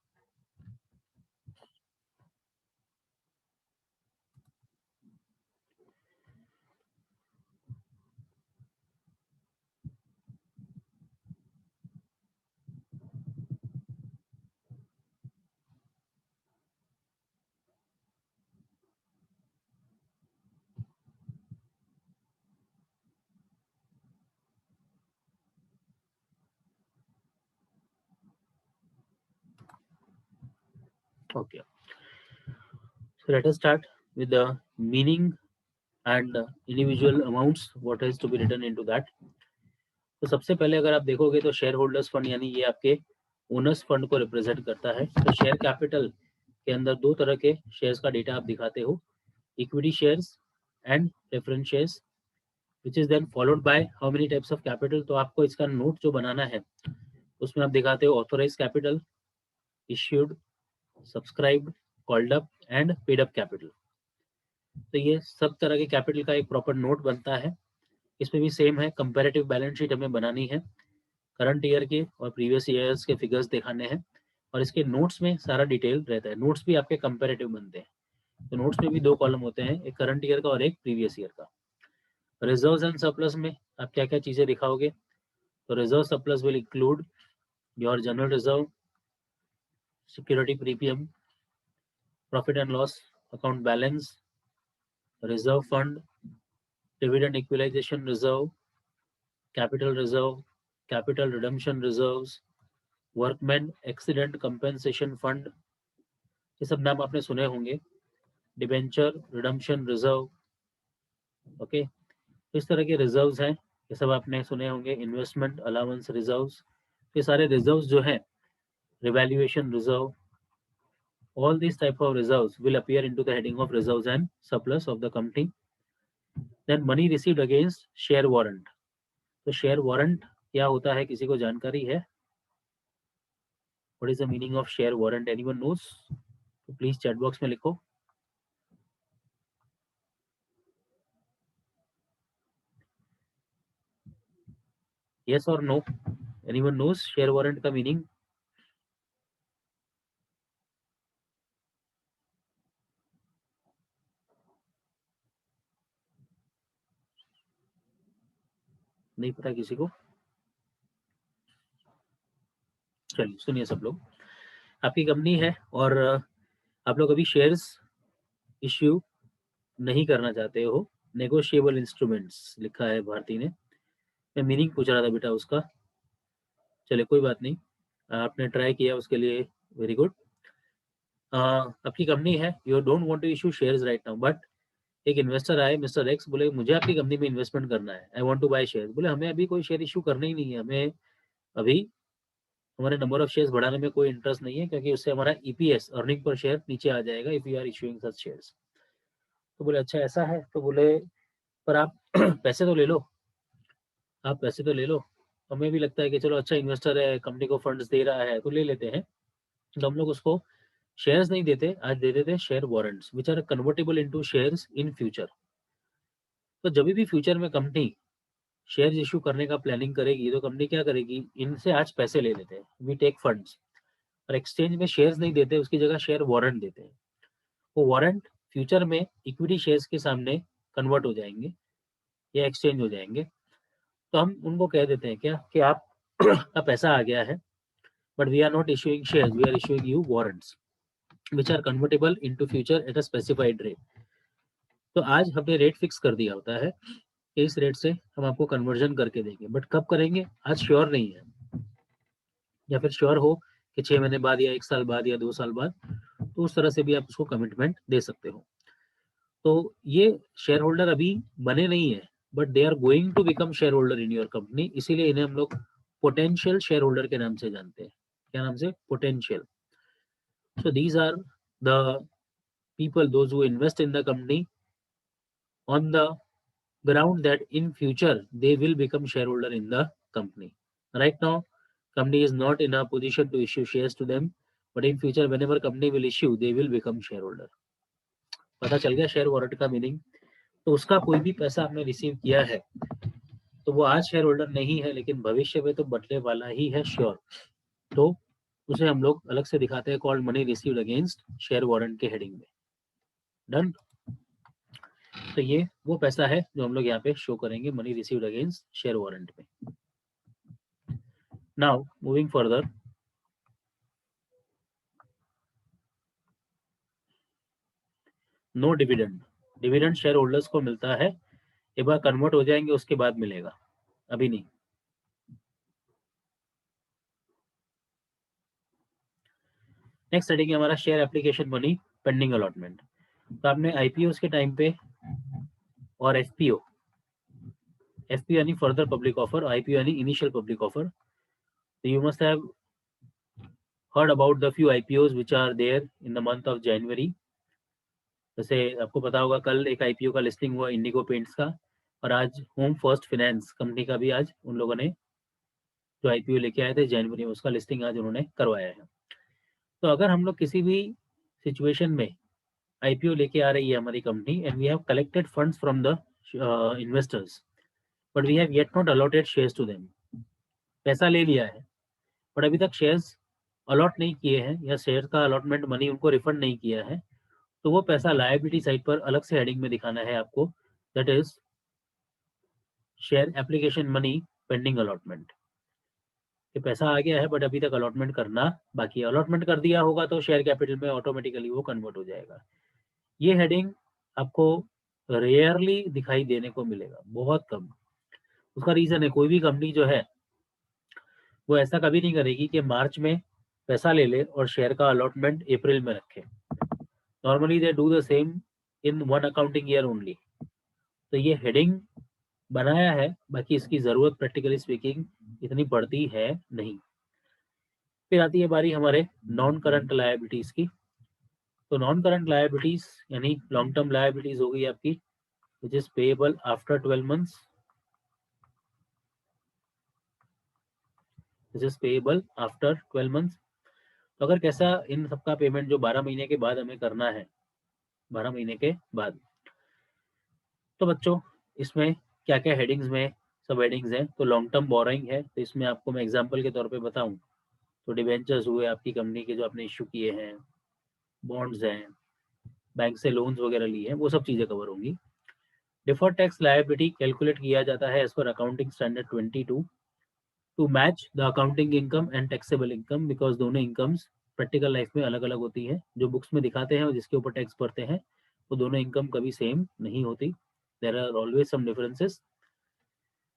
Okay, so let us start with the meaning and individual amounts, what is to be written into that. तो सबसे पहले अगर आप देखोगे तो शेयर होल्डर्स फंड यानी ये आपके ओनर्स फंड को रिप्रेजेंट करता है। तो शेयर कैपिटल के अंदर दो तरह के शेयर्स का डेटा आप दिखाते हो, equity shares and preference shares, which is then followed by how many types of capital. तो आपको इसका नोट जो बनाना है उसमें आप दिखाते हो authorise capital, issued, subscribed, called up and paid up capital. तो ये सब तरह के कैपिटल का एक प्रॉपर नोट बनता है। इसमें भी सेम है, कंपैरेटिव बैलेंस शीट हमें बनानी है, करंट ईयर के और प्रीवियस ईयर्स के फिगर्स दिखाने हैं, और इसके नोट्स में सारा डिटेल रहता है। नोट्स भी आपके कंपैरेटिव बनते हैं। तो नोट्स में भी दो कॉलम होते हैं, एक करंट ईयर का और एक प्रीवियस ईयर का। रिजर्व्स एंड सरप्लस में आप क्या क्या चीजें दिखाओगे? तो reserve surplus will include your general reserve, security premium, profit and loss account balance, reserve fund, dividend equalisation reserve, capital reserve, capital redemption reserves, workman accident compensation fund, ये सब नाम आपने सुने होंगे, डिबेंचर रिडम्पशन रिजर्व। ओके, इस तरह के reserves हैं, ये सब आपने सुने होंगे, इन्वेस्टमेंट अलाउंस रिजर्व्स। ये सारे रिजर्व्स जो हैं, revaluation reserve, all these type of reserves will appear into the heading of reserves and surplus of the company. Then money received against share warrant. तो शेयर वारंट क्या होता है, किसी को जानकारी है? What is the meaning of share warrant? Anyone knows? तो please chat box में लिखो। Yes or no? Anyone knows share warrant का मीनिंग? नहीं पता किसी को? चलिए सुनिए सब लोग, आपकी कंपनी है और आप लोग अभी शेयर्स इश्यू नहीं करना चाहते हो, नेगोशिएबल इंस्ट्रूमेंट्स लिखा है भारती ने, मैं मीनिंग पूछ रहा था बेटा उसका। चलिए कोई बात नहीं, आपने ट्राई किया उसके लिए वेरी गुड। आपकी कंपनी है, you don't want to issue shares right now, but एक इन्वेस्टर आए मिस्टर एक्स, बोले मुझे आपकी कंपनी में इन्वेस्टमेंट करना है, I want to buy shares. बोले हमें अभी कोई शेयर इशू करना ही नहीं है, हमें अभी हमारे नंबर ऑफ शेयर्स बढ़ाने में कोई इंटरेस्ट नहीं है, क्योंकि उससे हमारा ईपीएस अर्निंग पर शेयर नीचे आ जाएगा if you are issuing such shares. तो बोले अच्छा ऐसा है, तो बोले पर आप पैसे तो ले लो, आप पैसे तो ले लो। हमें भी लगता है कि चलो अच्छा इन्वेस्टर है, कंपनी को फंड्स दे रहा है तो ले लेते हैं। तो हम लोग उसको शेयर्स नहीं देते, आज दे देते share warrants which are convertible into shares in future. तो जब भी फ्यूचर में कंपनी शेयर्स इश्यू करने का प्लानिंग करेगी तो कंपनी क्या करेगी, इनसे आज पैसे ले लेते हैं, वी टेक फंड्स, और एक्सचेंज में शेयर्स नहीं देते, उसकी जगह शेयर वारंट देते हैं। वो वारंट फ्यूचर में इक्विटी शेयर्स के सामने कन्वर्ट हो जाएंगे या एक्सचेंज हो जाएंगे। तो हम उनको कह देते हैं क्या कि आप का पैसा आ गया है, but we are not issuing shares, we are issuing you warrants which are convertible into future at a specified rate. तो आज हमने रेट फिक्स कर दिया होता है कि इस रेट से हम आपको कन्वर्जन करके देंगे, बट कब करेंगे आज श्योर नहीं है, या फिर श्योर हो कि 6 महीने बाद या 1 साल बाद या 2 साल बाद, तो उस तरह से भी आप उसको कमिटमेंट दे सकते हो। तो ये शेयर होल्डर अभी बने नहीं है, but they are going to become shareholder in your company, इसीलिए इन्हें हम लोग पोटेंशियल शेयर होल्डर के नाम से जानते हैं। क्या नाम से? Potential. So these are the people those who invest in the company on the ground that in future they will become shareholder in the company. Right now company is not in a position to issue shares to them, but in future whenever company will issue they will become shareholder. पता चल गया share warrant का meaning. तो उसका कोई भी पैसा आपने रिसीव किया है तो वो आज शेयर होल्डर नहीं है, लेकिन भविष्य में तो बनने वाला ही है श्योर। तो उसे हम लोग अलग से दिखाते हैं, called money received against share warrant के हेडिंग में। डन। तो ये वो पैसा है जो हम लोग यहाँ पे शो करेंगे money received against share warrant में। Now moving further, no dividend. Dividend share holders को मिलता है, एक बार कन्वर्ट हो जाएंगे उसके बाद मिलेगा, अभी नहीं। नेक्स्ट हेडिंग है हमारा share application money pending allotment. तो आपने आईपीओ के टाइम पे और एफपीओ यानी फर्दर पब्लिक ऑफर, आईपीओ यानी इनिशियल पब्लिक ऑफर, तो you must have heard about the few IPOs which are there in the month of January. जैसे आपको पता होगा कल एक आईपीओ का लिस्टिंग हुआ इंडिगो पेंट्स का, और आज होम फर्स्ट फाइनेंस कंपनी का भी आज उन लोगों ने जो आईपीओ लेके आए थे जनवरी में, उसका लिस्टिंग आज उन्होंने करवाया है। तो अगर हम लोग किसी भी सिचुएशन में आईपीओ लेके आ रही है हमारी company and we have collected funds from the investors but we have yet not allotted shares to them, पैसा ले लिया है बट अभी तक शेयर्स अलॉट नहीं किए हैं या शेयर का अलॉटमेंट मनी उनको रिफंड नहीं किया है, तो वो पैसा लायबिलिटी साइड पर अलग से हेडिंग में दिखाना है आपको, that is share application money pending allotment. कि पैसा आ गया है बट अभी तक अलॉटमेंट करना बाकी है, अलॉटमेंट कर दिया होगा तो शेयर कैपिटल में ऑटोमेटिकली वो कन्वर्ट हो जाएगा। ये हेडिंग आपको रेयरली दिखाई देने को मिलेगा, बहुत कम। उसका रीजन है कोई भी कंपनी जो है वो ऐसा कभी नहीं करेगी कि मार्च में पैसा ले ले और शेयर का अलॉटमेंट अप्रैल में रखे। Normally they do the same in one accounting year only. तो ये हेडिंग बनाया है, बाकी इसकी जरूरत प्रैक्टिकली स्पीकिंग इतनी पड़ती है नहीं। फिर आती है बारी हमारे नॉन करंट लायबिलिटीज की। तो नॉन करंट लायबिलिटीज यानी लॉन्ग टर्म लायबिलिटीज हो गई आपकी, विच is payable after 12 months, which is payable after 12 months. तो अगर कैसा इन सबका पेमेंट जो 12 महीने के बाद हमें करना है, 12 महीने के बाद, तो बच्चों इसमें क्या क्या हेडिंग्स में सब हेडिंग्स हैं। तो लॉन्ग टर्म बोरोइंग है, तो इसमें आपको मैं एग्जांपल के तौर पे बताऊं तो डिवेंचर्स हुए आपकी कंपनी के जो आपने इश्यू किए हैं, बॉन्ड्स हैं, बैंक से लोन्स वगैरह लिए हैं, वो सब चीज़ें कवर होंगी। डिफर्ड टैक्स लायबिलिटी कैलकुलेट किया जाता है as per accounting standard 22 to match the accounting income and taxable income, because दोनों इनकम्स प्रैक्टिकल लाइफ में अलग अलग होती है। जो बुक्स में दिखाते हैं और जिसके ऊपर टैक्स भरते हैं वो दोनों इनकम कभी सेम नहीं होती, there are always some differences.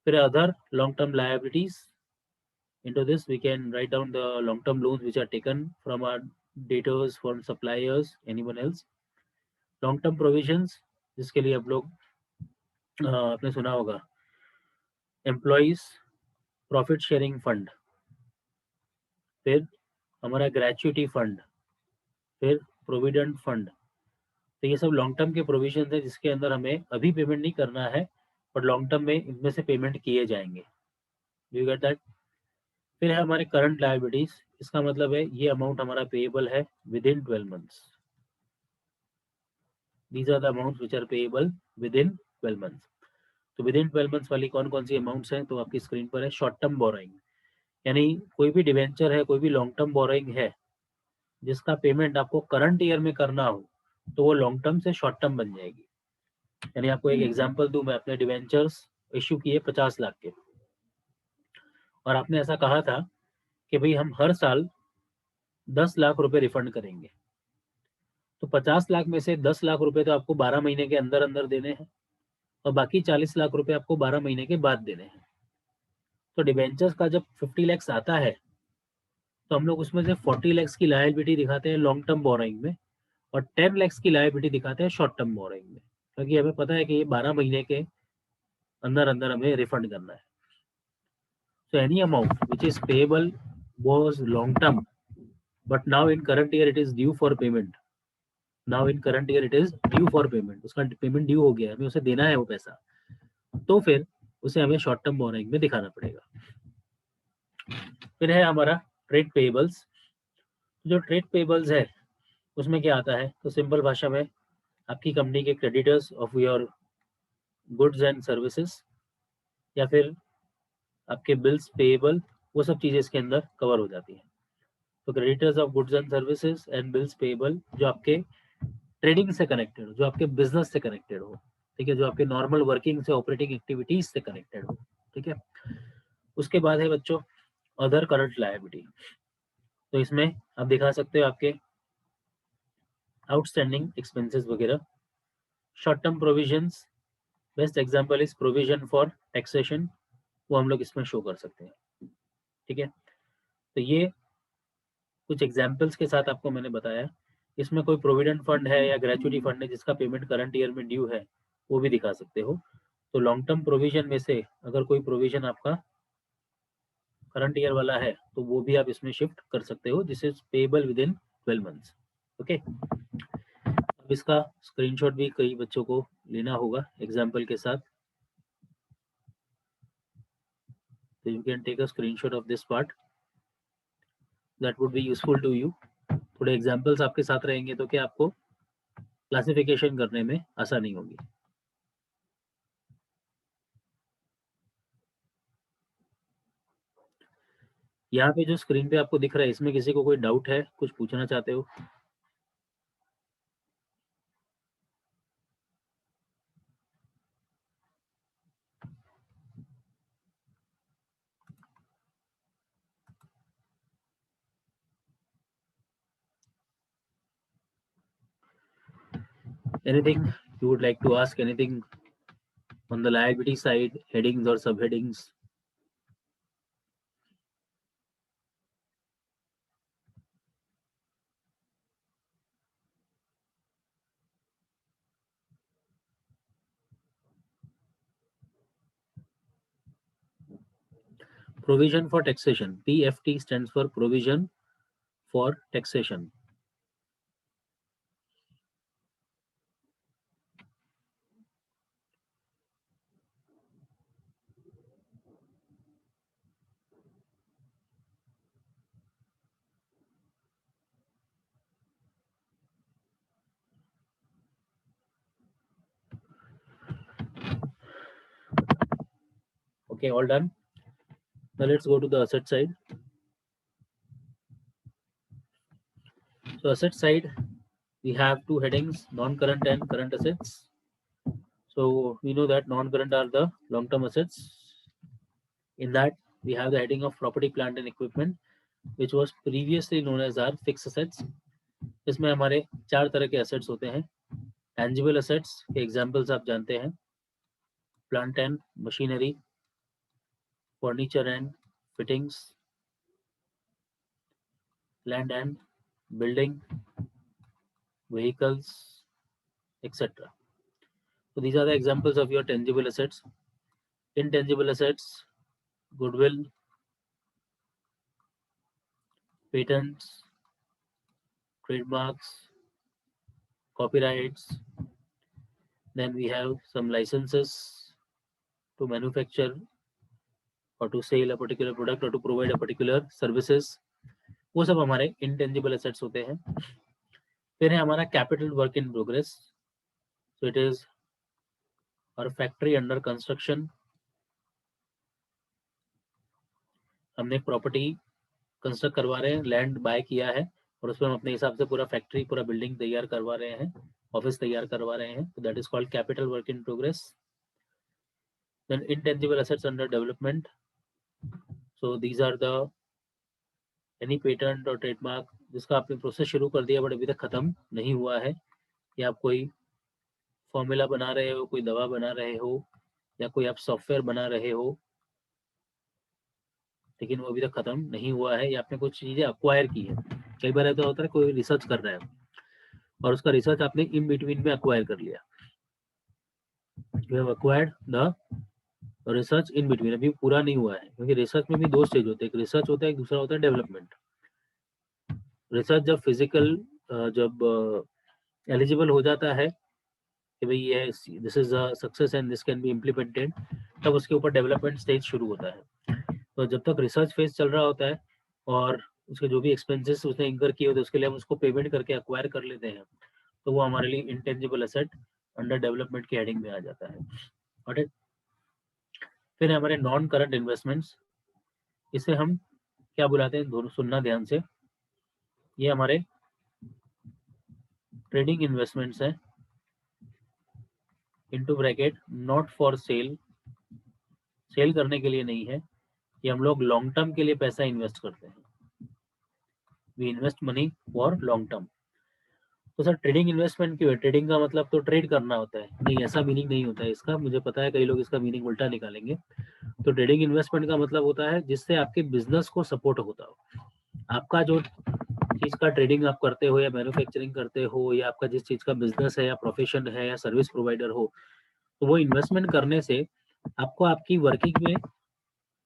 फिर other long term liabilities, into this we can write down the long term loans which are taken from our debtors, from suppliers, anyone else. long term provisions जिसके लिए आप लोग आपने सुना होगा employees profit sharing fund, फिर हमारा gratuity fund, फिर प्रोविडेंट फंड, तो ये सब लॉन्ग टर्म के प्रोविजन है जिसके अंदर हमें अभी पेमेंट नहीं करना है, बट लॉन्ग टर्म में इनमें से पेमेंट किए जाएंगे। You get that? फिर है हमारे करंट लायबिलिटीज, इसका मतलब है ये अमाउंट हमारा पेएबल है within 12 months. These are the amounts which are payable within 12 months. तो विद इन 12 मंथ्स वाली कौन कौन सी अमाउंट्स हैं, तो आपकी स्क्रीन पर है। शॉर्ट टर्म बोरोइंग, यानी कोई भी डिवेंचर है, कोई भी लॉन्ग टर्म बोरोइंग है जिसका पेमेंट आपको करंट ईयर में करना हो, तो वो लॉन्ग टर्म से शॉर्ट टर्म बन जाएगी। यानी आपको एक एग्जांपल दूं, मैं अपने डिवेंचर्स इश्यू किए 50 लाख के, और आपने ऐसा कहा था कि भाई हम हर साल 10 लाख रुपए रिफंड करेंगे, तो 50 लाख में से 10 लाख रुपए तो आपको 12 महीने के अंदर अंदर देने हैं, और बाकी 40 लाख रुपए आपको 12 महीने के बाद देने हैं। तो डिवेंचर्स का जब 50 लैक्स आता है, तो हम लोग उसमें से 40 लैक्स की लायबिलिटी दिखाते हैं लॉन्ग टर्म बोरोइंग में, और 10 लैक्स की लायबिलिटी दिखाते हैं शॉर्ट टर्म बोरोइंग में, क्योंकि हमें पता है कि ये 12 महीने के अंदर अंदर हमें रिफंड करना है। So any amount which is payable was long term, but now in current year it is due for payment. Now in current year it is due for payment. उसका पेमेंट ड्यू हो गया, हमें उसे देना है वो पैसा, तो फिर उसे हमें शॉर्ट टर्म बोरोइंग में दिखाना पड़ेगा। फिर है हमारा ट्रेड पेबल्स। जो ट्रेड पेबल्स है उसमें क्या आता है, तो सिंपल भाषा में आपकी कंपनी के creditors of your goods and services, या फिर आपके बिल्स पेएबल, वो सब चीजें इसके अंदर कवर हो जाती है। तो creditors of goods and services and bills payable जो आपके ट्रेडिंग से कनेक्टेड हो, जो आपके बिजनेस से कनेक्टेड हो, ठीक है, जो आपके नॉर्मल वर्किंग से ऑपरेटिंग एक्टिविटीज से कनेक्टेड हो, ठीक है। उसके बाद है बच्चों अदर करंट लायबिलिटी। तो इसमें आप दिखा सकते हो आपके आउटस्टैंडिंग एक्सपेंसेस वगैरह। Short term provisions, best example is provision for taxation, वो हम लोग इसमें शो कर सकते हैं, ठीक है। तो ये कुछ एग्जाम्पल्स के साथ आपको मैंने बताया। इसमें कोई प्रोविडेंट फंड है या ग्रेचुटी फंड है जिसका पेमेंट करंट ईयर में ड्यू है, वो भी दिखा सकते हो। तो लॉन्ग टर्म प्रोविजन में से अगर कोई प्रोविजन आपका करंट ईयर वाला है, तो वो भी आप इसमें शिफ्ट कर सकते हो, this is payable within 12 months. Okay, अब इसका स्क्रीनशॉट भी कई बच्चों को लेना होगा एग्जाम्पल के साथ, तो you can take a screenshot of this part, that would be useful to you. थोड़े एग्जाम्पल्स आपके साथ रहेंगे तो क्या आपको क्लासिफिकेशन करने में आसानी होगी। यहाँ पे जो स्क्रीन पे आपको दिख रहा है, इसमें किसी को कोई डाउट है, कुछ पूछना चाहते हो? Anything you would like to ask? Anything on the liability side, headings or subheadings? Provision for taxation, PFT stands for provision for taxation. Okay, all done. Now let's go to the asset side. So asset side, we have two headings, non-current and current assets. So we know that non-current are the long-term assets. In that we have the heading of property, plant and equipment, which was previously known as our fixed assets. इसमें हमारे चार तरह के assets होते हैं। Tangible assets के examples आप जानते हैं, plant and machinery, furniture and fittings, land and building, vehicles, etc. So these are the examples of your tangible assets. Intangible assets, goodwill, patents, trademarks, copyrights, then we have some licenses to manufacture or to sell a particular product or to provide a particular services, वो सब हमारे intangible assets होते हैं। फिर है हमारा capital work in progress, so it is our factory under construction, हमने एक प्रॉपर्टी कंस्ट्रक्ट करवा रहे हैं, लैंड बाय किया है और उसमें हम अपने हिसाब से पूरा फैक्ट्री, पूरा बिल्डिंग तैयार करवा रहे हैं, ऑफिस तैयार करवा रहे हैं, तो that is called capital work in progress. Then intangible assets under development, so these are the any patent और ट्रेडमार्क जिसका आपने प्रोसेस शुरू कर दिया बट अभी तक खत्म नहीं हुआ है, या आप कोई फॉर्मूला बना रहे हो, कोई दवा बना रहे हो, या कोई आप सॉफ्टवेयर बना रहे हो लेकिन वो अभी तक खत्म नहीं हुआ है, या आपने कुछ चीजें अक्वायर की है। कई बार ऐसा होता है कोई रिसर्च कर रहा है और उसका रिसर्च आपने इन बिटवीन में अक्वायर कर लिया, you have acquired the research in between, अभी पूरा नहीं हुआ है, क्योंकि रिसर्च में भी दो स्टेज होते हैं, एक रिसर्च होता है, एक दूसरा होता है डेवलपमेंट। रिसर्च जब फिजिकल जब एलिजिबल हो जाता है कि भाई ये this is a success and this can be implemented, तब उसके ऊपर डेवलपमेंट स्टेज शुरू होता है। तो जब तक रिसर्च फेज चल रहा होता है और उसके जो भी एक्सपेंसेस उसने इंकर किए होते हैं उसके लिए हम उसको पेमेंट करके एक्वायर कर लेते हैं, तो वो हमारे लिए इंटेंजिबल एसेट अंडर डेवलपमेंट की हेडिंग में आ जाता है। और फिर हमारे नॉन करंट इन्वेस्टमेंट्स, इसे हम क्या बुलाते हैं, दोनों सुनना ध्यान से, ये हमारे ट्रेडिंग इन्वेस्टमेंट्स हैं, into bracket not for sale, sale करने के लिए नहीं है, ये हम लोग लॉन्ग टर्म के लिए पैसा इन्वेस्ट करते हैं, we invest money for long term. तो सर ट्रेडिंग इन्वेस्टमेंट क्यों है, ट्रेडिंग का मतलब तो ट्रेड करना होता है, नहीं ऐसा मीनिंग नहीं होता है इसका, मुझे पता है कई लोग इसका मीनिंग उल्टा निकालेंगे। तो ट्रेडिंग इन्वेस्टमेंट का मतलब होता है जिससे आपके बिजनेस को सपोर्ट होता हो, आपका जो चीज का ट्रेडिंग आप करते हो या मैन्युफैक्चरिंग करते हो या आपका जिस चीज का बिजनेस है या प्रोफेशन है या सर्विस प्रोवाइडर हो, तो वो इन्वेस्टमेंट करने से आपको आपकी वर्किंग में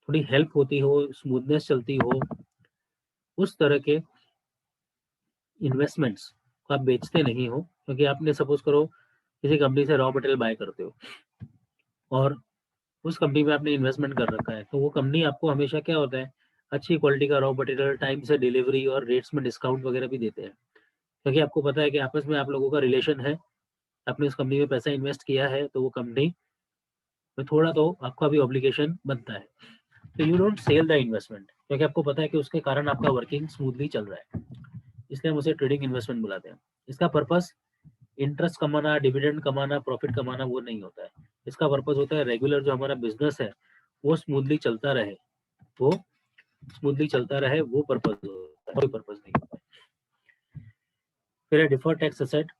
थोड़ी हेल्प होती हो, स्मूथनेस चलती हो, उस तरह के इन्वेस्टमेंट्स को आप बेचते नहीं हो। क्योंकि आपने सपोज करो किसी कंपनी से रॉ मटेरियल बाय करते हो और उस कंपनी में आपने इन्वेस्टमेंट कर रखा है, तो वो कंपनी आपको हमेशा क्या होता है, अच्छी क्वालिटी का रॉ मटेरियल, टाइम से डिलीवरी और रेट्स में डिस्काउंट वगैरह भी देते हैं, क्योंकि आपको पता है कि आपस में आप लोगों का रिलेशन है, आपने उस कंपनी में पैसा इन्वेस्ट किया है, तो वो कंपनी में थोड़ा तो आपका भी ऑब्लिगेशन बनता है। तो you don't sell the investment, क्योंकि आपको पता है कि उसके कारण आपका वर्किंग स्मूथली चल रहा है, इसलिए हम उसे ट्रेडिंग इन्वेस्टमेंट बुलाते हैं। इसका पर्पस इंटरेस्ट कमाना, डिविडेंड कमाना, प्रॉफिट कमाना वो नहीं होता है, इसका पर्पस होता है रेगुलर जो हमारा बिजनेस है वो स्मूथली चलता रहे, वो स्मूथली चलता रहे, वो पर्पस होता है, कोई पर्पस नहीं होता है। फिर है डिफर्ड टैक्स एसेट,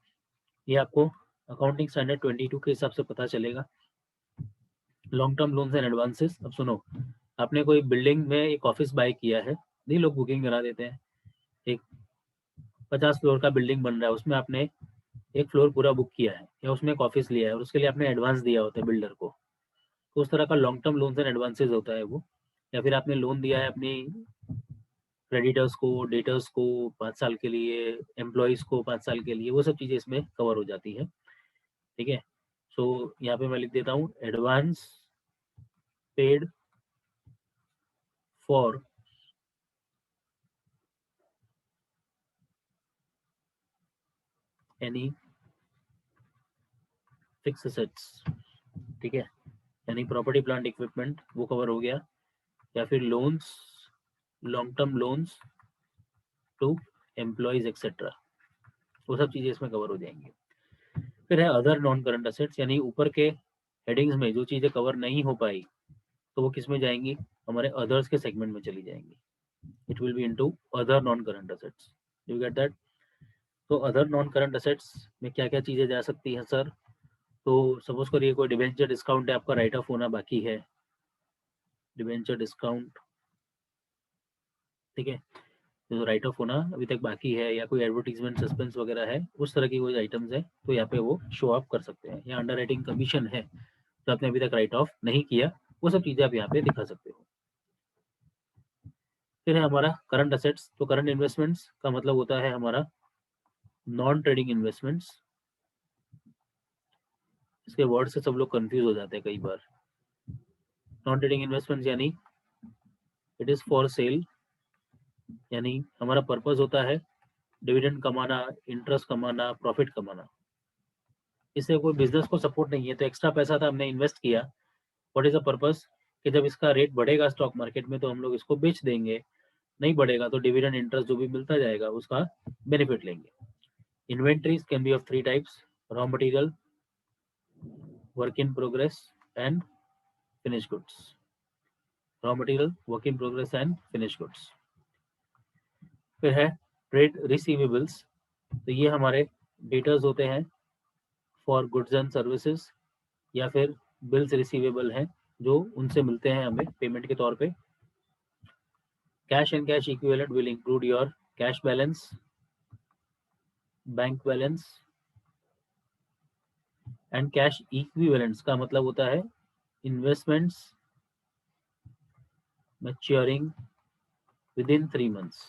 ये आपको अकाउंटिंग स्टैंडर्ड 22 के हिसाब से पता चलेगा। Long term loans and advances, अब सुनो, आपने कोई बिल्डिंग में एक ऑफिस बाय किया है, नहीं लोग बुकिंग करा देते हैं, एक 50 फ्लोर का बिल्डिंग बन रहा है, उसमें आपने एक फ्लोर पूरा बुक किया है या उसमें एक ऑफिस लिया है और उसके लिए आपने एडवांस दिया होता है बिल्डर को, तो उस तरह का long term loans and advances होता है वो। या फिर आपने लोन दिया है अपनी क्रेडिटर्स को, डेटर्स को 5 साल के लिए, एम्प्लॉयज को 5 साल के लिए, वो सब चीजें इसमें कवर हो जाती है। ठीक है, सो यहाँ पे मैं लिख देता हूँ advance paid for any fix assets, ठीक है, यानी प्रॉपर्टी प्लांट इक्विपमेंट वो कवर हो गया, या फिर loans, long term loans to employees etcetera, वो सब चीजें इसमें कवर हो जाएंगी। फिर है अदर नॉन करंट असेट्स, यानी ऊपर के हेडिंग्स में जो चीजें कवर नहीं हो पाई तो वो किस में जाएंगी, हमारे अदर्स के सेगमेंट में चली जाएंगी, it will be into other non current assets, you get that. तो अदर नॉन करंट असेट्स में क्या क्या चीजें जा सकती हैं सर, तो सपोज करिए कोई डिबेंचर डिस्काउंट है, आपका राइट ऑफ होना बाकी है, डिबेंचर डिस्काउंट, ठीक है, जो राइट ऑफ होना अभी तक बाकी है, या कोई एडवर्टीजमेंट सस्पेंस वगैरह है, उस तरह की कोई आइटम्स है तो यहाँ पे वो शो अप कर सकते हैं, या अंडर राइटिंग कमीशन है तो आपने अभी तक राइट ऑफ नहीं किया, वो सब चीजें आप यहाँ पे दिखा सकते हो। फिर है हमारा करंट असेट्स, तो करंट इन्वेस्टमेंट्स का मतलब होता है हमारा नॉन ट्रेडिंग इन्वेस्टमेंट्स, इसके वर्ड से सब लोग कंफ्यूज हो जाते हैं कई बार। नॉन ट्रेडिंग इन्वेस्टमेंट यानी इट इज फॉर सेल, यानी हमारा पर्पस होता है डिविडेंड कमाना, इंटरेस्ट कमाना, प्रॉफिट कमाना। इससे कोई बिजनेस को सपोर्ट नहीं है। तो एक्स्ट्रा पैसा था, हमने इन्वेस्ट किया, व्हाट इज द पर्पस कि जब इसका रेट बढ़ेगा स्टॉक मार्केट में तो हम लोग इसको बेच देंगे, नहीं बढ़ेगा तो डिविडेंड इंटरेस्ट जो भी मिलता जाएगा उसका बेनिफिट लेंगे। Inventories can be of 3 types, raw material, work in progress and finish goods. Raw material, work in progress and finish goods. फिर है ट्रेड रिसीवेबल्स, तो ये हमारे डेटर्स होते हैं फॉर गुड्स एंड सर्विसेज, या फिर बिल्स रिसीवेबल हैं जो उनसे मिलते हैं हमें पेमेंट के तौर पे। Cash and cash equivalent will include your cash balance, bank balance and cash equivalents का मतलब होता है investments maturing with in 3 months.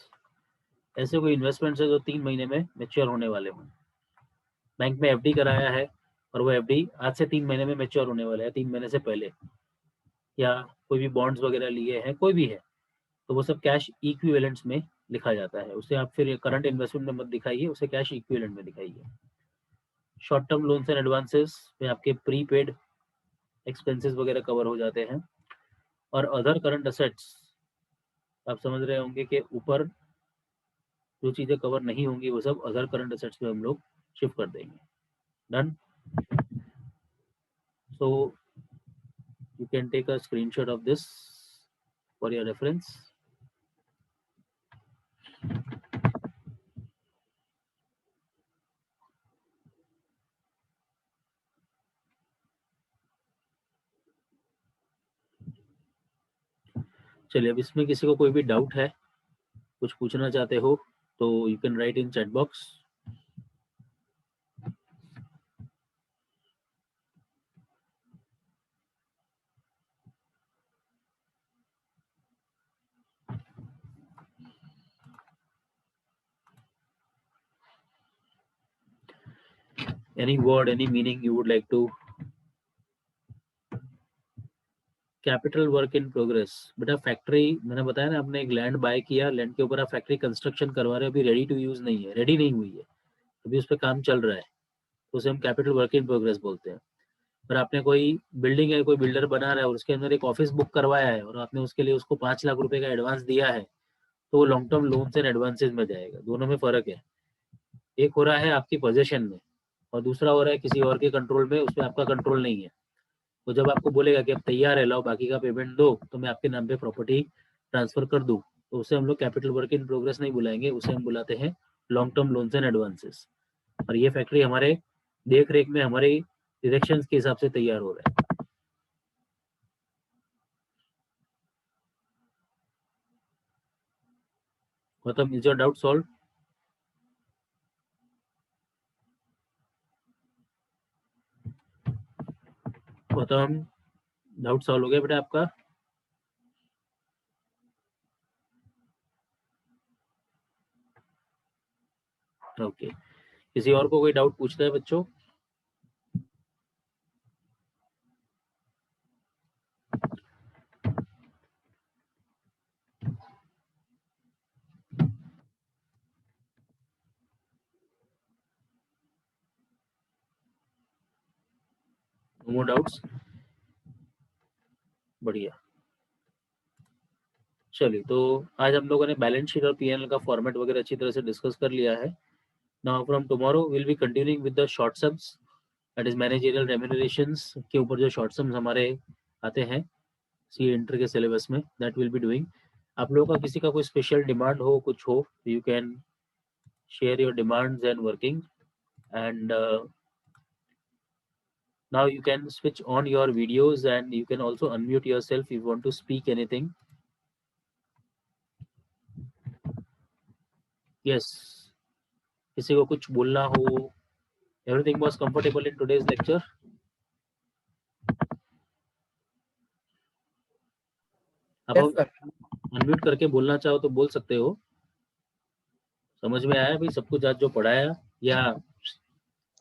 ऐसे कोई इन्वेस्टमेंट्स है जो 3 महीने में मैच्योर होने वाले हों। बैंक में एफडी कराया है और वो एफडी आज से 3 महीने में मैच्योर होने वाला है, 3 महीने से पहले, या कोई भी बॉन्ड्स वगैरह लिए हैं, कोई भी है, तो वो सब कैश इक्विवेलेंट्स में लिखा जाता है। उसे आप फिर करंट इन्वेस्टमेंट में मत दिखाइए, उसे कैश इक्विवेलेंट में दिखाइए। Short term loans and advances में आपके प्रीपेड एक्सपेंसेस वगैरह कवर हो जाते हैं। और अदर करंट असेट्स, आप समझ रहे होंगे कि ऊपर जो चीज़ें कवर नहीं होंगी वो सब अदर करंट असेट्स में हम लोग शिफ्ट कर देंगे। Done. So you can take a screenshot of this for your reference. चलिए, अब इसमें किसी को कोई भी डाउट है, कुछ पूछना चाहते हो तो you can write in chat box. Any word, any meaning you would like to? Capital work in progress, बेटा फैक्ट्री मैंने बताया ना, आपने एक लैंड बाय किया, लैंड के ऊपर आप फैक्ट्री कंस्ट्रक्शन करवा रहे हो, अभी रेडी टू यूज नहीं है, रेडी नहीं हुई है, अभी उस पर काम चल रहा है, तो उसे हम कैपिटल वर्क इन प्रोग्रेस बोलते हैं। पर आपने कोई बिल्डिंग है, कोई बिल्डर बना रहा है और उसके अंदर एक ऑफिस बुक करवाया है और आपने उसके लिए उसको 5 लाख रुपए का एडवांस दिया है, तो वो long term loans and advances में जाएगा। दोनों में फर्क है, एक हो रहा है आपकी पोजीशन में और दूसरा हो रहा है किसी और के कंट्रोल में, उसमें आपका कंट्रोल नहीं है। तो जब आपको बोलेगा कि अब तैयार है, लाओ बाकी का पेमेंट दो, तो मैं आपके नाम पे प्रॉपर्टी ट्रांसफर कर दूं, तो उसे हम लोग कैपिटल वर्क इन प्रोग्रेस नहीं बुलाएंगे, उसे हम बुलाते हैं long term loans and advances. और ये फैक्ट्री हमारे देख रेख में हमारे डायरेक्शंस के हिसाब से तैयार हो रहा है। मतलब इज योर डाउट सॉल्व? मतलब हम डाउट सॉल्व हो गया बेटा आपका? ओके, किसी और को कोई डाउट पूछना है बच्चों? No more doubts? बढ़िया। चलिए, तो आज हम लोगों ने बैलेंस शीट और पीएनएल का फॉर्मेट वगैरह अच्छी तरह से डिस्कस कर लिया है। Now from tomorrow will be continuing with the short sums, that is managerial remunerations के ऊपर जो शॉर्ट सम्स हमारे आते हैं सी इंटर के सिलेबस में, दैट विल बी डूइंग। आप लोगों का किसी का कोई स्पेशल डिमांड हो, कुछ हो, you can share your demands and working, and now you can switch on your videos and you can also unmute yourself if you want to speak anything. Yes, किसी को कुछ बोलना हो? Everything was comfortable in today's lecture? आप unmute करके बोलना चाहो तो बोल सकते हो। समझ में आया भाई सब कुछ आज जो पढ़ाया, या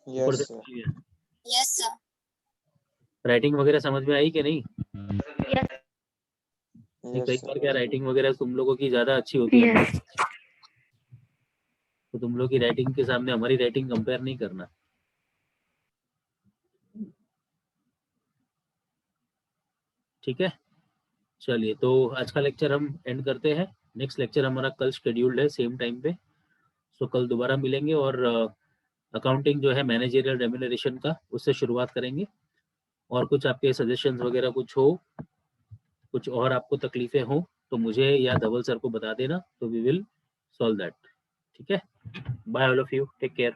ऊपर से? Yes sir. राइटिंग वगैरह समझ में आई कि नहीं? Yes. नहीं, कई बार क्या राइटिंग वगैरह तुम लोगों की ज्यादा अच्छी होती है, Yes. तो तुम लोग की राइटिंग के सामने हमारी राइटिंग कंपेयर नहीं करना। ठीक है, चलिए तो आज का लेक्चर हम एंड करते हैं। नेक्स्ट लेक्चर हमारा कल शेड्यूल्ड है सेम टाइम पे, सो कल दोबारा मिलेंगे और अकाउंटिंग जो है मैनेजरियल रेम्यूनरेशन का, उससे शुरुआत करेंगे। और कुछ आपके सजेशंस वगैरह कुछ हो, कुछ और आपको तकलीफें हो तो मुझे या धवल सर को बता देना, तो वी विल सॉल्व दैट। ठीक है, bye all of you, take care.